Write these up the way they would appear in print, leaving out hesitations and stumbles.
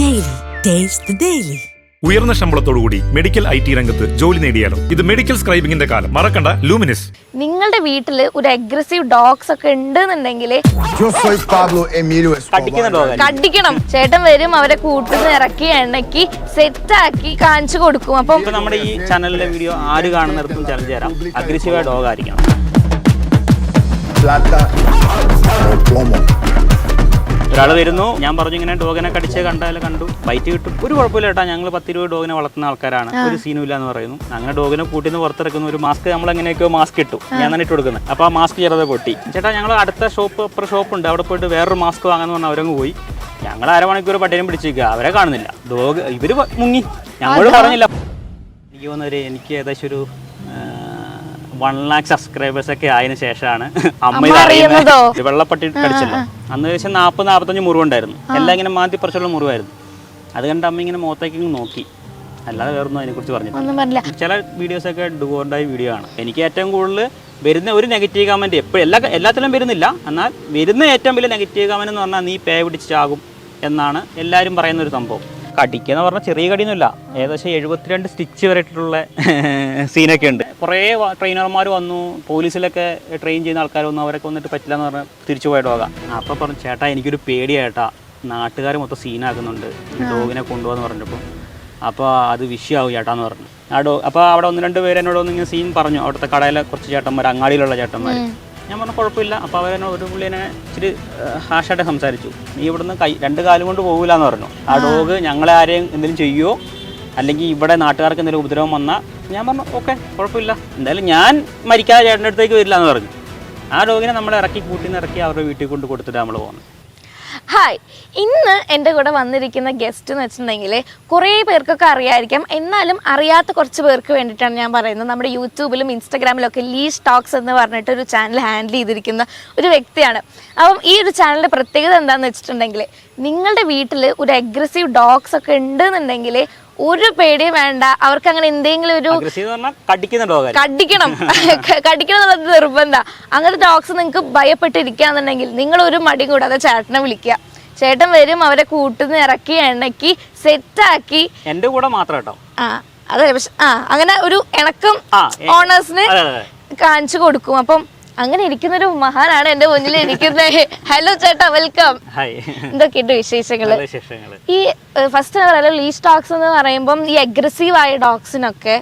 Daily. Taste the Daily. ഉയർന്ന ശമ്പളത്തോടുകൂടി medical IT രംഗത്ത് ജോലി നേടിയാലോ? ഇത് മെഡിക്കൽ സ്ക്രൈബിംഗിന്റെ കാലം. മറക്കണ്ട, ലൂമിനസ്. നിങ്ങളുടെ വീട്ടിൽ ഒരു അഗ്രസീവ് ഡോഗ്സ് ഒക്കെ ഉണ്ടെന്നുണ്ടെങ്കിൽ കടിക്കണം. ചേട്ടൻ വരും, അവരെ കൂട്ടുന്ന ഇറക്കി എണ്ണക്കി സെറ്റാക്കി കാണിച്ചു കൊടുക്കും. അപ്പം നമ്മുടെ ഈ ചാനലിലെ വീഡിയോ ആര് കാണുന്നിടത്തും ചലഞ്ച് തരാം. അഗ്രസീവായ ഡോഗ് ആയിരിക്കണം. ഒരാൾ വരുന്നു, ഞാൻ പറഞ്ഞു ഇങ്ങനെ ഡോഗിനെ കടിച്ച് കണ്ടു ബൈറ്റ് കിട്ടും, ഒരു കുഴപ്പമില്ല ചേട്ടാ, ഞങ്ങൾ 10-20 ഡോഗിനെ വളർത്തുന്ന ആൾക്കാരാണ്, ഒരു സീനും ഇല്ല എന്ന് പറയുന്നു. അങ്ങനെ ഡോഗിനെ കൂട്ടിന്ന് പുറത്തിറക്കുന്ന ഒരു മാസ്ക്, നമ്മൾ എങ്ങനെയൊക്കെയോ മാസ്ക് ഇട്ടു, ഞാൻ തന്നെ ഇട്ട് കൊടുക്കുന്നത്. അപ്പോൾ ആ മാസ്ക് ചെറുതെ പൊട്ടി. ചേട്ടാ ഞങ്ങൾ അടുത്ത ഷോപ്പുണ്ട്, അവിടെ പോയിട്ട് വേറൊരു മാസ്ക് വാങ്ങാന്ന് പറഞ്ഞാൽ അവരങ്ങ് പോയി. ഞങ്ങൾ അരമണിക്കൂർ പട്ടിനെ പിടിച്ചിരിക്കുക, അവരെ കാണുന്നില്ല. ഡോഗ് ഇവർ മുങ്ങി, ഞങ്ങളോട് പറഞ്ഞില്ല. എനിക്ക് തോന്നുന്നവര് എനിക്ക് ഏകദേശം ഒരു 1 lakh സബ്സ്ക്രൈബേഴ്സ് ഒക്കെ ആയതിനു ശേഷമാണ് അമ്മ വെള്ളപ്പട്ടി കടിച്ചല്ലോ. അന്ന് ഏകദേശം 40-45 മുറിവുണ്ടായിരുന്നു. എല്ലാം ഇങ്ങനെ മാറ്റി പറിച്ചുള്ള മുറിവായിരുന്നു. അത് കണ്ട് അമ്മ ഇങ്ങനെ മുഖത്തേക്ക് നോക്കി, അല്ലാതെ വേറൊന്നും അതിനെക്കുറിച്ച് പറഞ്ഞില്ല. ചില വീഡിയോസൊക്കെ ഡുവോണ്ടായ വീഡിയോ ആണ്. എനിക്ക് ഏറ്റവും കൂടുതൽ വരുന്ന ഒരു നെഗറ്റീവ് കമൻറ്റ് എപ്പോഴും എല്ലാത്തിലും വരുന്നില്ല, എന്നാൽ വരുന്ന ഏറ്റവും വലിയ നെഗറ്റീവ് കമൻറ്റ് എന്ന് പറഞ്ഞാൽ നീ പേ പിടിച്ചാകും എന്നാണ് എല്ലാവരും പറയുന്നൊരു സംഭവം. കടിക്കുക എന്ന് പറഞ്ഞാൽ ചെറിയ കടിയൊന്നുമില്ല, ഏകദേശം 72 സ്റ്റിച്ച് വരെയിട്ടുള്ള സീനൊക്കെ ഉണ്ട്. കുറേ ട്രെയിനർമാർ വന്നു, പോലീസിലൊക്കെ ട്രെയിൻ ചെയ്യുന്ന ആൾക്കാർ വന്നു, അവരൊക്കെ വന്നിട്ട് പറ്റില്ല എന്ന് പറഞ്ഞാൽ തിരിച്ചു പോയ ഡോഗാ. അപ്പോൾ പറഞ്ഞു ചേട്ടാ എനിക്കൊരു പേടിയായിട്ടാ, നാട്ടുകാർ മൊത്തം സീനാക്കുന്നുണ്ട് ഡോഗിനെ കൊണ്ടുപോകാന്ന് പറഞ്ഞപ്പോൾ. അപ്പോൾ അത് വിഷയമാവും ചേട്ടാന്ന് പറഞ്ഞു. അപ്പോൾ അവിടെ 1-2 പേര് എന്നോട് ഇങ്ങനെ സീൻ പറഞ്ഞു, അവിടുത്തെ കടയിലെ കുറച്ച് ചേട്ടന്മാർ, അങ്ങാടിയിലുള്ള ചേട്ടന്മാർ. ഞാൻ പറഞ്ഞു കുഴപ്പമില്ല. അപ്പോൾ അവരെന്നോട് ഒരു പുള്ളിനെ ഇച്ചിരി ഹാഷായിട്ട് സംസാരിച്ചു, നീ ഇവിടുന്ന് 2 കാലും കൊണ്ട് പോകില്ല എന്ന് പറഞ്ഞു. ആ ഡോഗ് ഞങ്ങളെ ആരെയും എന്തെങ്കിലും ചെയ്യുമോ അല്ലെങ്കിൽ ഇവിടെ നാട്ടുകാർക്ക് എന്തെങ്കിലും ഉപദ്രവം വന്നാൽ, ഞാൻ പറഞ്ഞു ഓക്കെ കുഴപ്പമില്ല, എന്തായാലും ഞാൻ മരിക്കാതെ ചേട്ടൻ്റെ അടുത്തേക്ക് വരില്ല എന്ന് പറഞ്ഞു. ആ ഡോഗിനെ നമ്മൾ കൂട്ടിന്ന് ഇറക്കി അവരുടെ വീട്ടിൽ കൊണ്ട് കൊടുത്തിട്ട് നമ്മൾ പോകുന്നു. ഹായ്, ഇന്ന് എൻ്റെ കൂടെ വന്നിരിക്കുന്ന ഗസ്റ്റ് എന്ന് വെച്ചിട്ടുണ്ടെങ്കിൽ കുറേ പേർക്കൊക്കെ അറിയായിരിക്കാം, എന്നാലും അറിയാത്ത കുറച്ച് പേർക്ക് വേണ്ടിയിട്ടാണ് ഞാൻ പറയുന്നത്. നമ്മുടെ യൂട്യൂബിലും ഇൻസ്റ്റാഗ്രാമിലും ഒക്കെ ലീഷ് ടോക്സ് എന്ന് പറഞ്ഞിട്ട് ഒരു ചാനൽ ഹാൻഡിൽ ചെയ്തിരിക്കുന്ന ഒരു വ്യക്തിയാണ്. അപ്പം ഈ ഒരു ചാനലിൻ്റെ പ്രത്യേകത എന്താണെന്ന് വെച്ചിട്ടുണ്ടെങ്കിൽ, നിങ്ങളുടെ വീട്ടിൽ ഒരു അഗ്രസീവ് ഡോഗ്സ് ഒക്കെ ഉണ്ടെന്നുണ്ടെങ്കിൽ ഒരു പേടിയും വേണ്ട. അവർക്ക് അങ്ങനെ എന്തെങ്കിലും ഒരു കടിക്കണം എന്നുള്ളത് നിർബന്ധം. അങ്ങനത്തെ ഡോഗ്സ് നിങ്ങൾക്ക് ഭയപ്പെട്ടിരിക്കുകയാണെന്നുണ്ടെങ്കിൽ നിങ്ങൾ ഒരു മടി കൂടാതെ ചേട്ടനെ വിളിക്കുക. ചേട്ടൻ വരും, അവരെ കൂട്ടുന്ന ഇറക്കി എണ്ണക്കി സെറ്റാക്കി എന്റെ കൂടെ മാത്രം കേട്ടോ. അതെ, പക്ഷെ അങ്ങനെ ഒരു ഇണക്കം ഓണേഴ്സിന് കാണിച്ചു കൊടുക്കും. അപ്പം അങ്ങനെ ഇരിക്കുന്നൊരു മഹാനാണ് എന്റെ മുന്നിൽ ഇരിക്കുന്നത്. ഹലോ ചേട്ടാ, വെൽക്കം. എന്തൊക്കെയുണ്ട് വിശേഷങ്ങള്? ഈ ഫസ്റ്റ് ലീഷ് ഡോഗ്സ് എന്ന് പറയുമ്പം ഈ അഗ്രസീവ് ആയ ഡോഗ്സിനൊക്കെ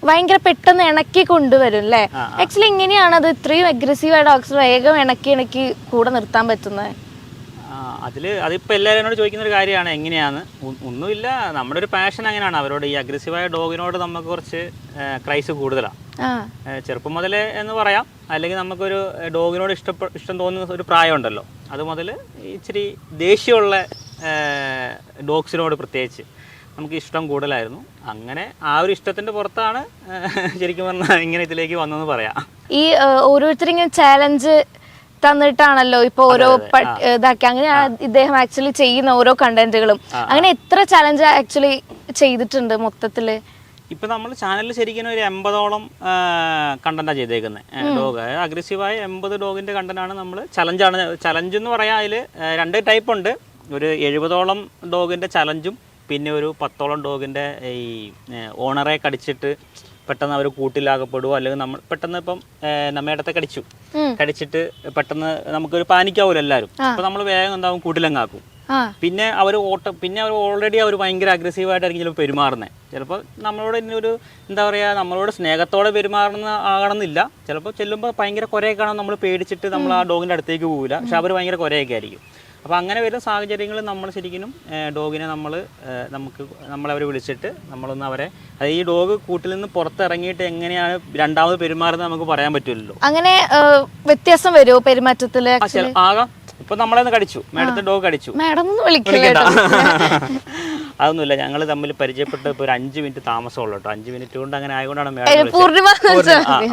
ഭയങ്കര പെട്ടെന്ന് ഇണക്കി കൊണ്ടുവരും അല്ലേ? ആക്ച്വലി എങ്ങനെയാണ് ഇത്രയും അഗ്രസീവ് ആയ ഡോഗ്സ് വേഗം ഇണക്കി കൂടെ നിർത്താൻ പറ്റുന്നത്? അതിപ്പോൾ എല്ലാവരും എന്നോട് ചോദിക്കുന്ന ഒരു കാര്യമാണ്, എങ്ങനെയാണ്. ഒന്നുമില്ല, നമ്മുടെ ഒരു പാഷൻ അങ്ങനെയാണ്. അവരോട് ഈ അഗ്രസീവായ ഡോഗിനോട് നമുക്ക് കുറച്ച് ക്രൈസ് കൂടുതലാണ്. ചെറുപ്പം മുതലേ എന്ന് പറയാം, അല്ലെങ്കിൽ നമുക്കൊരു ഡോഗിനോട് ഇഷ്ടം തോന്നുന്ന ഒരു പ്രായമുണ്ടല്ലോ, അത് മുതൽ ഇച്ചിരി ദേഷ്യമുള്ള ഡോഗ്സിനോട് പ്രത്യേകിച്ച് നമുക്ക് ഇഷ്ടം കൂടുതലായിരുന്നു. അങ്ങനെ ആ ഒരു ഇഷ്ടത്തിൻ്റെ പുറത്താണ് ശരിക്കും പറഞ്ഞാൽ ഇങ്ങനെ ഇതിലേക്ക് വന്നതെന്ന് പറയാം. ഈ ഓരോരുത്തരിങ്ങനെ ചാലഞ്ച് തന്നിട്ടാണല്ലോ ഇപ്പൊ ഓരോ ഇതാക്കി, അങ്ങനെയാണ് ഇദ്ദേഹം ആക്ച്വലി ചെയ്യുന്ന ഓരോ കണ്ടന്റുകളും. അങ്ങനെ എത്ര ചലഞ്ച് ആക്ച്വലി ചെയ്തിട്ടുണ്ട് മൊത്തത്തില്? ഇപ്പൊ നമ്മൾ ചാനലിൽ ശരിക്കും ഒരു 80ഓളം കണ്ടന്റാണ് ചെയ്തേക്കുന്നത്. ഡോഗ് അഗ്രസീവായ 80 ഡോഗിന്റെ കണ്ടന്റാണ് നമ്മൾ ചലഞ്ച് എന്ന് പറയാം. അതിൽ 2 ടൈപ്പ് ഉണ്ട്. ഒരു 70ഓളം ഡോഗിന്റെ ചലഞ്ചും പിന്നെ ഒരു 10ഓളം ഡോഗിന്റെ ഈ ഓണറെ കടിച്ചിട്ട് പെട്ടെന്ന് അവർ കൂട്ടിലാകപ്പെടുവോ, അല്ലെങ്കിൽ നമ്മൾ പെട്ടെന്ന് ഇപ്പം നമ്മയുടെ കടിച്ചിട്ട് പെട്ടെന്ന് നമുക്കൊരു പാനിക്കാവൂല്ലോ എല്ലാവരും. അപ്പൊ നമ്മൾ വേഗം എന്താവും കൂട്ടിലങ്ങാക്കും. പിന്നെ അവർ ഓൾറെഡി അവർ ഭയങ്കര അഗ്രസീവായിട്ടായിരിക്കും ചിലപ്പോൾ പെരുമാറുന്നത്. ചിലപ്പോൾ നമ്മളോട് ഒരു എന്താ പറയുക, നമ്മളോട് സ്നേഹത്തോടെ പെരുമാറുന്ന ആകണമെന്നില്ല. ചിലപ്പോൾ ചെല്ലുമ്പോൾ ഭയങ്കര കുരയൊക്കെ ആണെങ്കിൽ നമ്മൾ പേടിച്ചിട്ട് നമ്മൾ ആ ഡോഗിൻ്റെ അടുത്തേക്ക് പോകില്ല, പക്ഷെ അവർ ഭയങ്കര കുരയൊക്കെ ആയിരിക്കും. അപ്പോൾ അങ്ങനെ വരുന്ന സാഹചര്യങ്ങളിൽ നമ്മൾ ശരിക്കും ഡോഗിനെ നമ്മളവരെ വിളിച്ചിട്ട് നമ്മളൊന്ന് അവരെ, അത് ഈ ഡോഗ് കൂട്ടിൽ നിന്ന് പുറത്തിറങ്ങിയിട്ട് എങ്ങനെയാണ് രണ്ടാമത് പെരുമാറുന്നത് നമുക്ക് പറയാൻ പറ്റില്ലല്ലോ. അങ്ങനെ വ്യത്യാസം വരുമോ പെരുമാറ്റത്തില്? ആകാം. ഇപ്പൊ നമ്മളെ കടിച്ചു, മേഡത്തെ ഡോഗ് കടിച്ചു, അതൊന്നുമില്ല. ഞങ്ങൾ തമ്മിൽ പരിചയപ്പെട്ട് ഇപ്പോൾ ഒരു 5 മിനിറ്റ് താമസമുള്ളൂ കേട്ടോ. 5 മിനിറ്റ് കൊണ്ട് അങ്ങനെ ആയതുകൊണ്ടാണ് മേഡം.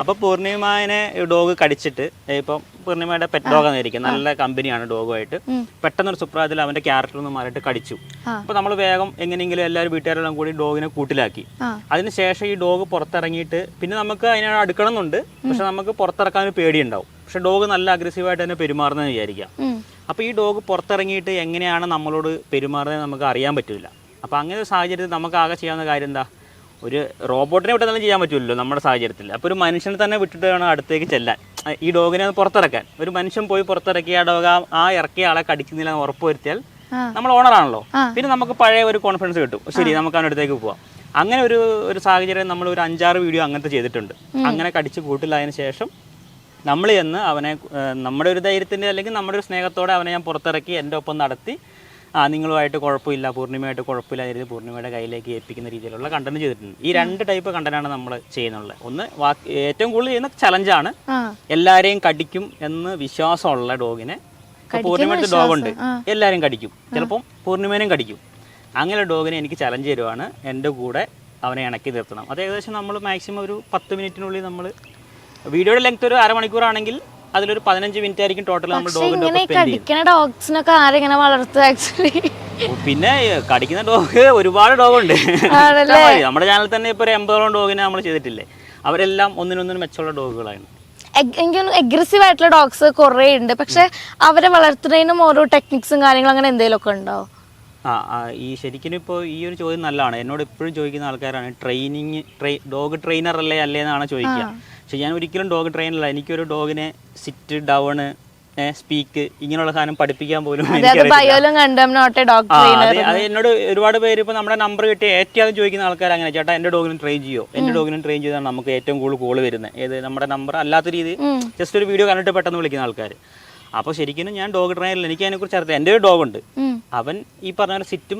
അപ്പൊ പൂർണിമനെ ഡോഗ് കടിച്ചിട്ട്, ഇപ്പം പൂർണിമയുടെ പെറ്റ് ഡോഗാന്ന് ഇരിക്കും, നല്ല കമ്പനിയാണ് ഡോഗുമായിട്ട്. പെട്ടെന്നൊരു സുപ്രാതിൽ അവന്റെ ക്യാരക്ടർ ഒന്ന് മാറിയിട്ട് കടിച്ചു. അപ്പൊ നമ്മൾ വേഗം എങ്ങനെയെങ്കിലും എല്ലാവരും വീട്ടുകാരെല്ലാം കൂടി ഡോഗിനെ കൂട്ടിലാക്കി. അതിനുശേഷം ഈ ഡോഗ് പുറത്തിറങ്ങിയിട്ട് പിന്നെ നമുക്ക് അതിനെ അടുക്കണം എന്നുണ്ട്, പക്ഷെ നമുക്ക് പുറത്തിറക്കാൻ ഒരു പേടിയുണ്ടാവും. പക്ഷെ ഡോഗ് നല്ല അഗ്രസീവായിട്ട് തന്നെ പെരുമാറുന്നതെന്ന് വിചാരിക്കാം. അപ്പോൾ ഈ ഡോഗ് പുറത്തിറങ്ങിയിട്ട് എങ്ങനെയാണ് നമ്മളോട് പെരുമാറുന്നത് നമുക്ക് അറിയാൻ പറ്റില്ല. അപ്പോൾ അങ്ങനെ ഒരു സാഹചര്യത്തിൽ നമുക്ക് ആകെ ചെയ്യാവുന്ന കാര്യം എന്താ, ഒരു റോബോട്ടിനെ വിട്ട് തന്നെ ചെയ്യാൻ പറ്റില്ലല്ലോ നമ്മുടെ സാഹചര്യത്തിൽ. അപ്പോൾ ഒരു മനുഷ്യനെ തന്നെ വിട്ടിട്ട് വേണം അടുത്തേക്ക് ചെല്ലാൻ, ഈ ഡോഗിനെ പുറത്തിറക്കാൻ. ഒരു മനുഷ്യൻ പോയി പുറത്തിറക്കി ആ ഡോഗ് ആ ഇറക്കിയ ആളെ കടിക്കുന്നില്ല എന്ന് ഉറപ്പ് വരുത്തിയാൽ നമ്മൾ ഓണറാണല്ലോ, പിന്നെ നമുക്ക് പഴയ ഒരു കോൺഫിഡൻസ് കിട്ടും, ശരി നമുക്ക് അവൻ്റെ അടുത്തേക്ക് പോവാം. അങ്ങനെ ഒരു സാഹചര്യം നമ്മൾ ഒരു 5-6 വീഡിയോ അങ്ങനത്തെ ചെയ്തിട്ടുണ്ട്. അങ്ങനെ കടിച്ച് കൂട്ടിലായതിനു ശേഷം നമ്മൾ ചെന്ന് അവനെ നമ്മുടെ ഒരു ധൈര്യത്തിൻ്റെ അല്ലെങ്കിൽ നമ്മുടെ ഒരു സ്നേഹത്തോടെ അവനെ ഞാൻ പുറത്തിറക്കി എൻ്റെ ഒപ്പം നടത്തി, നിങ്ങളുമായിട്ട് കുഴപ്പമില്ല, പൂർണ്ണിമയായിട്ട് കുഴപ്പമില്ല രീതി പൂർണ്ണിമയുടെ കയ്യിലേക്ക് ഏൽപ്പിക്കുന്ന രീതിയിലുള്ള കണ്ടന്റ് ചെയ്തിട്ടുണ്ട്. ഈ 2 ടൈപ്പ് കണ്ടന്റാണ് നമ്മൾ ചെയ്യുന്നുള്ളത്. ഒന്ന് ഏറ്റവും കൂടുതൽ ചെയ്യുന്ന ചലഞ്ചാണ്, എല്ലാവരെയും കടിക്കും എന്ന് വിശ്വാസമുള്ള ഡോഗിനെ. പൂർണ്ണിമയുടെ ഡോഗുണ്ട്, എല്ലാവരും കടിക്കും, ചിലപ്പം പൂർണ്ണിമേനെയും കടിക്കും. അങ്ങനെ ഡോഗിനെ എനിക്ക് ചലഞ്ച് തരുവാണ്, എൻ്റെ കൂടെ അവനെ ഇണക്കി നിർത്തണം. അത് ഏകദേശം നമ്മൾ മാക്സിമം ഒരു 10 മിനിറ്റിനുള്ളിൽ നമ്മൾ വീഡിയോയുടെ ലെങ്ത് ഒരു അരമണിക്കൂറാണെങ്കിൽ അതിലൊരു 15 മിനിറ്റ് ആയിരിക്കും ടോട്ടൽ നമ്മൾ ഡോഗ്സിനൊക്കെ ആരെങ്ങനെ വളർത്തുക ആക്ച്വലി. പിന്നെ കടിക്കുന്ന ഡോഗ് ഒരുപാട് ഡോഗുണ്ട് നമ്മുടെ ചാനലിൽ തന്നെ. ഇപ്പോൾ ഒരു 80ഓളം ഡോഗിനെ നമ്മൾ ചെയ്തിട്ടില്ലേ, അവരെല്ലാം ഒന്നിനൊന്നിനും മെച്ചമുള്ള ഡോഗുകളാണ്. എനിക്ക് അഗ്രസീവ് ആയിട്ടുള്ള ഡോഗ്സ് കുറേ ഉണ്ട്, പക്ഷെ അവരെ വളർത്തുന്നതിനും ഓരോ ടെക്നിക്സും കാര്യങ്ങളും അങ്ങനെ എന്തെങ്കിലുമൊക്കെ ഉണ്ടോ? ഈ ശരിക്കും ഇപ്പോൾ ഈ ഒരു ചോദ്യം നല്ലതാണ്. എന്നോട് എപ്പോഴും ചോദിക്കുന്ന ആൾക്കാരാണ് ഡോഗ് ട്രെയിനർ അല്ലേ എന്നാണ് ചോദിക്കുക. പക്ഷെ ഞാൻ ഒരിക്കലും ഡോഗ് ട്രെയിനറല്ല. എനിക്കൊരു ഡോഗിനെ സിറ്റ്, ഡൗണ്, സ്പീക്ക് ഇങ്ങനെയുള്ള സാധനം പഠിപ്പിക്കാൻ പോലും അത് എന്നോട് ഒരുപാട് പേര് ഇപ്പോൾ നമ്മുടെ നമ്പർ കിട്ടി ഏറ്റവും ആദ്യം ചോദിക്കുന്ന ആൾക്കാർ അങ്ങനെ, ചേട്ടാ എൻ്റെ ഡോഗിനും ട്രെയിൻ ചെയ്യോ, എൻ്റെ ഡോഗിനും ട്രെയിൻ ചെയ്താണ് നമുക്ക് ഏറ്റവും കൂടുതൽ കോൾ വരുന്നത്. ഏത് നമ്മുടെ നമ്പർ അല്ലാത്ത രീതി ജസ്റ്റ് ഒരു വീഡിയോ കണ്ടിട്ട് പെട്ടെന്ന് വിളിക്കുന്ന ആൾക്കാർ. അപ്പോൾ ശരിക്കും ഞാൻ ഡോഗ് ട്രെയിനറിൽ എനിക്ക് അതിനെക്കുറിച്ച് അറിയാം. എൻ്റെ ഒരു ഡോഗുണ്ട്, അവൻ ഈ പറഞ്ഞ പോലെ സിറ്റും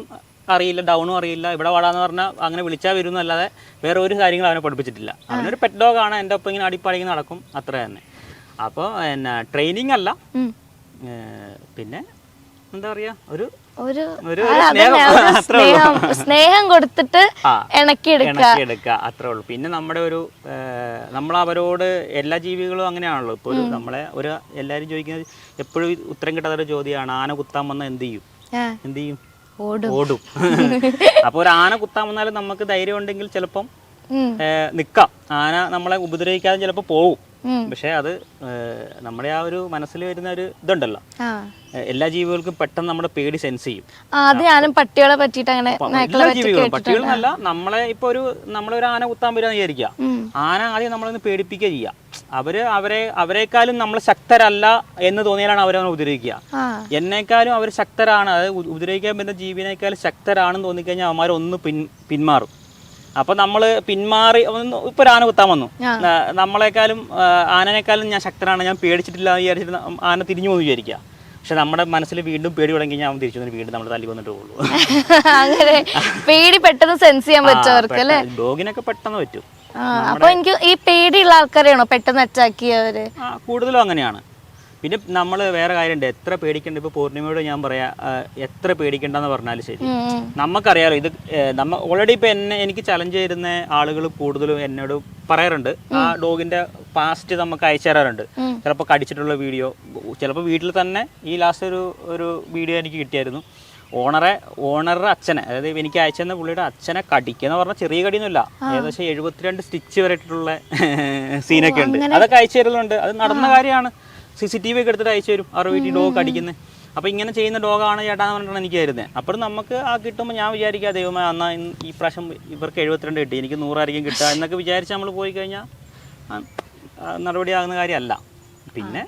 അറിയില്ല, ഡൗണും അറിയില്ല, ഇവിടെ വാടാന്ന് പറഞ്ഞാൽ അങ്ങനെ വിളിച്ചാൽ വരുന്നു അല്ലാതെ വേറെ ഒരു കാര്യങ്ങളും അവനെ പഠിപ്പിച്ചിട്ടില്ല. അവനൊരു പെറ്റ് ഡോഗാണ്, എൻ്റെ ഒപ്പം ഇങ്ങനെ അടിപ്പാടിക്ക് നടക്കും, അത്ര തന്നെ. അപ്പോൾ ട്രെയിനിങ് അല്ല, പിന്നെ എന്താ പറയാ, സ്നേഹം കൊടുത്തിട്ട് ഇണക്കിയെടുക്കുക അത്രേ ഉള്ളൂ. പിന്നെ നമ്മുടെ നമ്മൾ അവരോട് എല്ലാ ജീവികളും അങ്ങനെയാണല്ലോ. ഇപ്പോൾ നമ്മളെ എല്ലാവരും ചോദിക്കുന്നത് എപ്പോഴും ഉത്തരം കിട്ടാത്തൊരു ചോദ്യമാണ്, ആന കുത്താൻ വന്നാൽ എന്ത് ചെയ്യും? ഓടും. അപ്പോൾ ഒരു ആന കുത്താൻ വന്നാലും നമുക്ക് ധൈര്യം ഉണ്ടെങ്കിൽ ചിലപ്പം നിക്കാം, ആന നമ്മളെ ഉപദ്രവിക്കാതെ ചിലപ്പോൾ പോവും. പക്ഷെ അത് നമ്മുടെ ആ ഒരു മനസ്സിൽ വരുന്ന ഒരു ഇതുണ്ടല്ലോ, എല്ലാ ജീവികൾക്കും പെട്ടെന്ന് നമ്മുടെ പേടി സെൻസ് ചെയ്യും. പട്ടികളെ പറ്റിയിട്ട് അങ്ങനെ പട്ടികളെന്നല്ല, നമ്മളെ ഇപ്പൊ നമ്മളൊരു ആന കുത്താൻ വരാന്ന് വിചാരിക്കുക, ആന ആദ്യം നമ്മളൊന്ന് പേടിപ്പിക്കുക ചെയ്യുക. അവരെക്കാളും നമ്മൾ ശക്തരല്ല എന്ന് തോന്നിയാലാണ് അവരവനെ ഉപദ്രവിക്കുക. എന്നേക്കാളും അവർ ശക്തരാണ്, അതായത് ഉപദ്രവിക്കാൻ പറ്റുന്ന ജീവിനേക്കാളും ശക്തരാണെന്ന് തോന്നിക്കഴിഞ്ഞാൽ അവന്മാർ ഒന്ന് പിന്മാറും. അപ്പൊ നമ്മള് പിന്മാറി, ഇപ്പൊ ഒരു ആന കുത്താൻ വന്നു, നമ്മളെക്കാളും ആനനേക്കാളും ഞാൻ ശക്തരാണ്, ഞാൻ പേടിച്ചിട്ടില്ല എന്ന് വിചാരിച്ചിട്ട് ആന തിരിഞ്ഞു പോകുന്നു വിചാരിക്കുക. പക്ഷെ നമ്മുടെ മനസ്സിൽ വീണ്ടും പേടി തുടങ്ങി കഴിഞ്ഞാൽ അവൻ തിരിച്ചു വന്നിട്ട് വീണ്ടും നമ്മൾ തല്ലി വന്നിട്ട് പോകുള്ളൂ. അങ്ങനെ പേടി പെട്ടെന്ന് സെൻസ് ചെയ്യാൻ പറ്റും അല്ലേ? ഡോഗിനൊക്കെ പെട്ടെന്ന് പറ്റും. അപ്പൊ എനിക്ക് ഈ പേടിയുള്ള ആൾക്കാരെയാണോ പെട്ടെന്ന് അറ്റാക്ക് ചെയ്യവര്? കൂടുതലും അങ്ങനെയാണ്. പിന്നെ നമ്മൾ വേറെ കാര്യമുണ്ട്, എത്ര പേടിക്കണ്ട. ഇപ്പോൾ പൂർണ്ണിമയോട് ഞാൻ പറയാം, എത്ര പേടിക്കണ്ടെന്ന് പറഞ്ഞാലും ശരി, നമുക്കറിയാലോ ഇത് ഓൾറെഡി ഇപ്പോൾ എനിക്ക് ചലഞ്ച് ചെയ്യുന്ന ആളുകൾ കൂടുതലും എന്നോട് പറയാറുണ്ട്, ആ ഡോഗിന്റെ പാസ്റ്റ് നമുക്ക് അയച്ചു തരാറുണ്ട്. ചിലപ്പോൾ കടിച്ചിട്ടുള്ള വീഡിയോ, ചിലപ്പോൾ വീട്ടിൽ തന്നെ. ഈ ലാസ്റ്റ് ഒരു വീഡിയോ എനിക്ക് കിട്ടിയായിരുന്നു, ഓണറുടെ അച്ഛനെ, അതായത് എനിക്ക് അയച്ചെന്ന പുള്ളിയുടെ അച്ഛനെ കടിക്കുന്ന പറഞ്ഞാൽ ചെറിയ കടിയൊന്നുമില്ല, ഏകദേശം 72 സ്റ്റിച്ച് വരെയിട്ടുള്ള സീനൊക്കെ ഉണ്ട്. അതൊക്കെ അയച്ചു തരുന്നുണ്ട്. അത് നടന്ന കാര്യമാണ്. CCTV ഒക്കെ എടുത്തിട്ട് അയച്ചു തരും, അവരുടെ വീട്ടിൽ ഡോഗ് കടിക്കുന്നത്. അപ്പോൾ ഇങ്ങനെ ചെയ്യുന്ന ഡോഗാണ് ചേട്ടാന്ന് പറഞ്ഞിട്ടാണ് എനിക്ക് തരുന്നത്. അപ്പോൾ നമുക്ക് കിട്ടുമ്പോൾ ഞാൻ വിചാരിക്കുക, ദൈവമേ എന്നാൽ ഈ പ്രാവശ്യം ഇവർക്ക് 72 കിട്ടി, എനിക്ക് 100 ആയിരിക്കും കിട്ടുക എന്നൊക്കെ വിചാരിച്ച് നമ്മൾ പോയി കഴിഞ്ഞാൽ നടപടിയാകുന്ന കാര്യമല്ല. പിന്നെ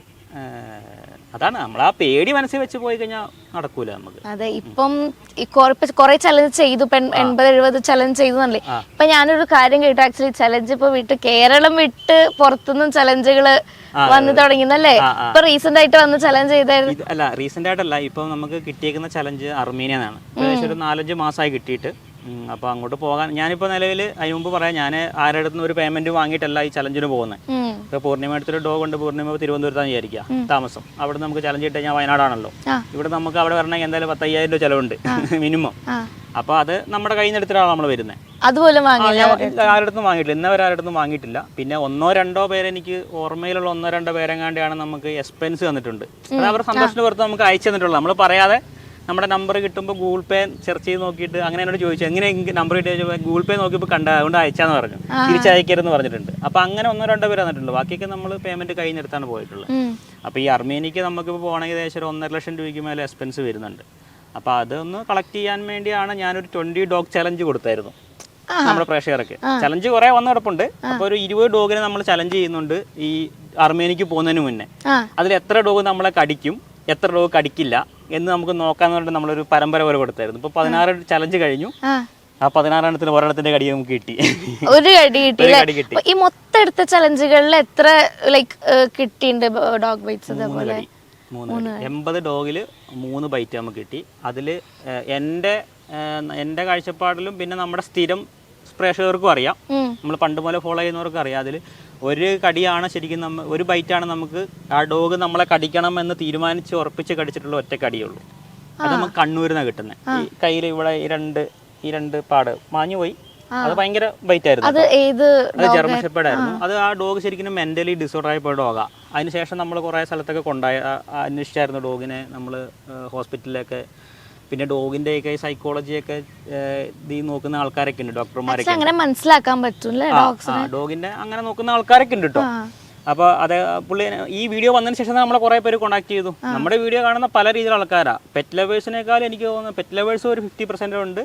അതാണ് നമ്മൾ ആ പേടി മനസ്സിൽ വെച്ച് പോയി കഴിഞ്ഞാൽ നടക്കൂല നമുക്ക്. അതെ, ഇപ്പം കുറെ ചലഞ്ച് ചെയ്തു, 80-70 ചലഞ്ച് ചെയ്തു. ഇപ്പൊ ഞാനൊരു കാര്യം കേട്ടു, ആക്ച്വലി ചലഞ്ച് ഇപ്പൊ കേരളം വിട്ട് പുറത്തുനിന്നും ചലഞ്ചുകള് വന്നു തുടങ്ങിയല്ലേ? ഇപ്പൊ റീസെന്റ് ആയിട്ട് വന്ന് ചലഞ്ച് ചെയ്തായിരുന്നു. അല്ല, റീസെന്റ് ആയിട്ടല്ല, ഇപ്പൊ നമുക്ക് കിട്ടിയേക്കുന്ന ചലഞ്ച് അർമീനിയെന്നാണ്. ഏകദേശം ഒരു 4-5 മാസമായി കിട്ടിയിട്ട്. അപ്പോൾ അങ്ങോട്ട് പോകാൻ ഞാനിപ്പോൾ നിലവിൽ അതിന് മുമ്പ് പറയാം, ഞാൻ ആരുടെ അടുത്തും ഒരു പേയ്മെന്റ് വാങ്ങിയിട്ടല്ല ഈ ചലഞ്ചിന് പോകുന്നത്. ഇപ്പോൾ പൂർണ്ണിമ അടുത്തൊരു ഡോഗ് ഉണ്ട്, പൂർണ്ണിമ തിരുവനന്തപുരത്താണ് വിചാരിക്കുക താമസം. അവിടെ നമുക്ക് ചലഞ്ച് കിട്ടാൻ, ഞാൻ വയനാടാണല്ലോ, ഇവിടെ നമുക്ക് അവിടെ വരണമെങ്കിൽ എന്തായാലും 10,000 രൂപ ചിലവുണ്ട് മിനിമം. അപ്പോൾ അത് നമ്മുടെ കയ്യിൽ നിന്ന് എടുത്തിട്ടാണ് നമ്മൾ വരുന്നത്. അതുപോലെ ആരുടെ അടുത്തും വാങ്ങിയിട്ടില്ല, ഇന്നവരെ ആരുടെ അടുത്തും വാങ്ങിയിട്ടില്ല. പിന്നെ 1-2 പേര്, എനിക്ക് ഓർമ്മയിലുള്ള 1-2 പേരെങ്ങാണ്ടാണ് നമുക്ക് എക്സ്പെൻസ് തന്നിട്ടുണ്ട്. അത് അവരുടെ സന്തോഷത്തിന് പുറത്ത് നമുക്ക് അയച്ചു തന്നിട്ടുള്ളത്. നമ്മൾ പറയാതെ നമ്മുടെ നമ്പർ കിട്ടുമ്പോൾ ഗൂഗിൾ പേ സെർച്ച് ചെയ്ത് നോക്കിയിട്ട്, അങ്ങനെ എന്നോട് ചോദിച്ചു എങ്ങനെ നമ്പർ കിട്ടിയ, ഗൂഗിൾ പേ നോക്കിയപ്പോൾ കണ്ട, അതുകൊണ്ട് അയച്ചാന്ന് പറഞ്ഞു, തിരിച്ചയക്കരുതെന്ന് പറഞ്ഞിട്ടുണ്ട്. അപ്പോൾ അങ്ങനെ 1-2 പേര് വന്നിട്ടുണ്ട്. ബാക്കിയൊക്കെ നമ്മൾ പേയ്മെന്റ് കയ്യിൽ നിന്നെടുത്താണ് പോയിട്ടുള്ളത്. അപ്പോൾ ഈ അർമേനിക്ക് നമുക്കിപ്പോൾ പോകണമെങ്കിൽ ഏകദേശം ഒരു 1.5 ലക്ഷം രൂപയ്ക്ക് മേലെ എക്സ്പെൻസ് വരുന്നുണ്ട്. അപ്പോൾ അതൊന്ന് കളക്ട് ചെയ്യാൻ വേണ്ടിയാണ് ഞാനൊരു 20 ഡോഗ് ചലഞ്ച് കൊടുത്തായിരുന്നു നമ്മുടെ പ്രേക്ഷകർക്ക്. ചലഞ്ച് കുറേ വന്ന് കിടപ്പുണ്ട്. അപ്പോൾ ഒരു 20 ഡോഗിനെ നമ്മൾ ചലഞ്ച് ചെയ്യുന്നുണ്ട് ഈ അർമേനിക്ക് പോകുന്നതിന് മുന്നേ. അതിൽ എത്ര ഡോഗ് നമ്മളെ കടിക്കും, എത്ര ഡോഗ് കടിക്കില്ല എന്ന് നമുക്ക് നോക്കാന്ന് പറഞ്ഞിട്ട് നമ്മളൊരു പരമ്പര പോലെ കൊടുത്തായിരുന്നു. ഇപ്പോൾ 16 ചലഞ്ച് കഴിഞ്ഞു. ആ 16 എണ്ണത്തിന് ഒരെണ്ണത്തിന്റെ കടി നമുക്ക് കിട്ടി. ഒരു കടി കിട്ടി. ഈ മൊത്തം എടുത്ത ചലഞ്ചുകളിൽ എത്ര ലൈക്ക് കിട്ടിയിട്ടുണ്ട് ഡോഗ് ബൈറ്റ്സ്? അതേപോലെ 80 ഡോഗിൽ 3 ബൈറ്റ് നമുക്ക് കിട്ടി. അതിൽ എൻ്റെ കാഴ്ചപ്പാടിലും പിന്നെ നമ്മുടെ സ്ഥിരം പ്രേക്ഷകർക്കും അറിയാം, നമ്മൾ പണ്ട് പോലെ ഫോളോ ചെയ്യുന്നവർക്കും അറിയാം, അതിൽ ഒരു കടിയാണ് ശരിക്കും ഒരു ബൈറ്റാണ് നമുക്ക് ആ ഡോഗ് നമ്മളെ കടിക്കണം എന്ന് തീരുമാനിച്ച് ഉറപ്പിച്ച് കടിച്ചിട്ടുള്ള ഒറ്റ കടിയുള്ളൂ. അത് നമുക്ക് കണ്ണൂരിൽ നിന്നാണ് കിട്ടുന്നത്. ഈ കയ്യിൽ ഇവിടെ ഈ രണ്ട് പാട് മാഞ്ഞു പോയി. അത് ഭയങ്കര ബൈറ്റ് ആയിരുന്നു. അത് ജർമ്മൻ ഷെപ്പേർഡ് ആയിരുന്നു. അത് ആ ഡോഗ് ശരിക്കും മെന്റലി ഡിസോർഡർ ആയി പോയ ഡോഗാ. അതിനുശേഷം നമ്മൾ കുറേ സ്ഥലത്തൊക്കെ അന്വേഷിച്ചായിരുന്നു ഡോഗിനെ. നമ്മൾ ഹോസ്പിറ്റലിലൊക്കെ, പിന്നെ ഡോഗിന്റെയൊക്കെ സൈക്കോളജിയൊക്കെ നോക്കുന്ന ആൾക്കാരൊക്കെ ഉണ്ട്, ഡോക്ടർമാരൊക്കെ. അങ്ങനെ മനസ്സിലാക്കാൻ പറ്റും ഡോഗിന്റെ അങ്ങനെ നോക്കുന്ന ആൾക്കാരൊക്കെ ഉണ്ട് കേട്ടോ. അപ്പോൾ അത് പുള്ളി ഈ വീഡിയോ വന്നതിന് ശേഷം നമ്മളെ കുറേ പേര് കോൺടാക്ട് ചെയ്തു. നമ്മുടെ വീഡിയോ കാണുന്ന പല രീതിയിലുള്ള ആൾക്കാരാണ്. പെറ്റ് ലവേഴ്സിനേക്കാൾ എനിക്ക് തോന്നുന്നു പെറ്റ് ലവേഴ്സ് ഒരു 50% ഉണ്ട്,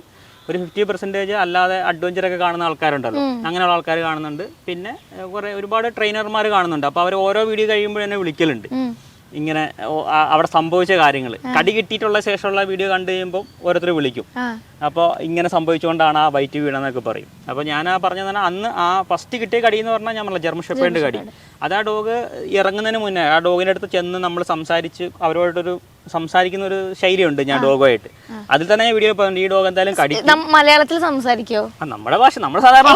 ഒരു 50% അല്ലാതെ അഡ്വഞ്ചറൊക്കെ കാണുന്ന ആൾക്കാരുണ്ടല്ലോ, അങ്ങനെയുള്ള ആൾക്കാർ കാണുന്നുണ്ട്. പിന്നെ ഒരുപാട് ട്രെയിനർമാർ കാണുന്നുണ്ട്. അപ്പോൾ അവർ ഓരോ വീഡിയോ കഴിയുമ്പോൾ എന്നെ വിളിക്കലുണ്ട്, ഇങ്ങനെ അവിടെ സംഭവിച്ച കാര്യങ്ങൾ. കടി കിട്ടിയിട്ടുള്ള ശേഷമുള്ള വീഡിയോ കണ്ടു കഴിയുമ്പോൾ ഓരോരുത്തർ വിളിക്കും. അപ്പോൾ ഇങ്ങനെ സംഭവിച്ചുകൊണ്ടാണ് ആ ബൈറ്റ് വീണെന്നൊക്കെ പറയും. അപ്പോൾ ഞാൻ പറഞ്ഞത് തന്നെ അന്ന് ആ ഫസ്റ്റ് കിട്ടിയ കടി എന്ന് പറഞ്ഞാൽ ഞാൻ പറഞ്ഞില്ല, ജർമ്മൻ ഷെപ്പേർഡിന്റെ കടി. അത് ആ ഡോഗ് ഇറങ്ങുന്നതിന് മുന്നേ ആ ഡോഗിൻ്റെ അടുത്ത് ചെന്ന് നമ്മൾ അവരോടൊരു സംസാരിക്കുന്ന ഒരു ശൈലിയുണ്ട് ഞാൻ ഡോഗുമായിട്ട്. അതിൽ തന്നെ ഞാൻ വീഡിയോ പറഞ്ഞു, ഈ ഡോഗ് എന്തായാലും കടിക്കും. മലയാളത്തിൽ സംസാരിക്കോ? നമ്മുടെ ഭാഷ, നമ്മുടെ സാധാരണ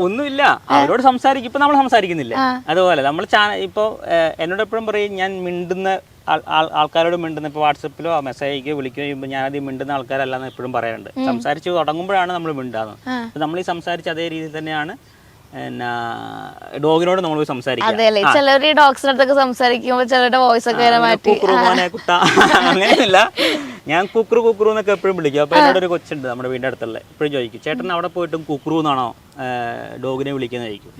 ഒന്നുമില്ല, അവരോട് സംസാരിക്കും. ഇപ്പൊ നമ്മൾ സംസാരിക്കുന്നില്ല അതുപോലെ നമ്മൾ ഇപ്പോൾ എന്നോട് എപ്പോഴും പറയും, ഞാൻ മിണ്ടുന്ന ആൾക്കാരോട് മിണ്ടുന്ന, ഇപ്പോൾ വാട്സപ്പിലോ മെസ്സേജ് വിളിക്കുകയോ ചെയ്യുമ്പോൾ ഞാനത് മിണ്ടുന്ന ആൾക്കാരല്ലാന്ന് എപ്പോഴും പറയാറുണ്ട്. സംസാരിച്ച് തുടങ്ങുമ്പോഴാണ് നമ്മൾ മിണ്ടാകുന്നത്. അപ്പോൾ നമ്മൾ ഈ സംസാരിച്ച് അതേ രീതിയിൽ തന്നെയാണ് ഡോഗിനോട് നമ്മൾ സംസാരിക്കും. ചിലര് ഡോഗ്സിനടുത്തൊക്കെ സംസാരിക്കുമ്പോൾ ചിലരുടെ വോയിസ് ഒക്കെ അങ്ങനെയല്ല, ഞാൻ കുക്രു എന്നൊക്കെ എപ്പോഴും വിളിക്കും. അപ്പോൾ എന്നോട് ഒരു കൊച്ചുണ്ട് നമ്മുടെ വീടിൻ്റെ അടുത്തുള്ള, എപ്പോഴും ചോദിക്കും, ചേട്ടൻ അവിടെ പോയിട്ടും കുക്രു എന്നാണോ ഡോഗിനെ വിളിക്കുന്നത് ചോദിക്കും.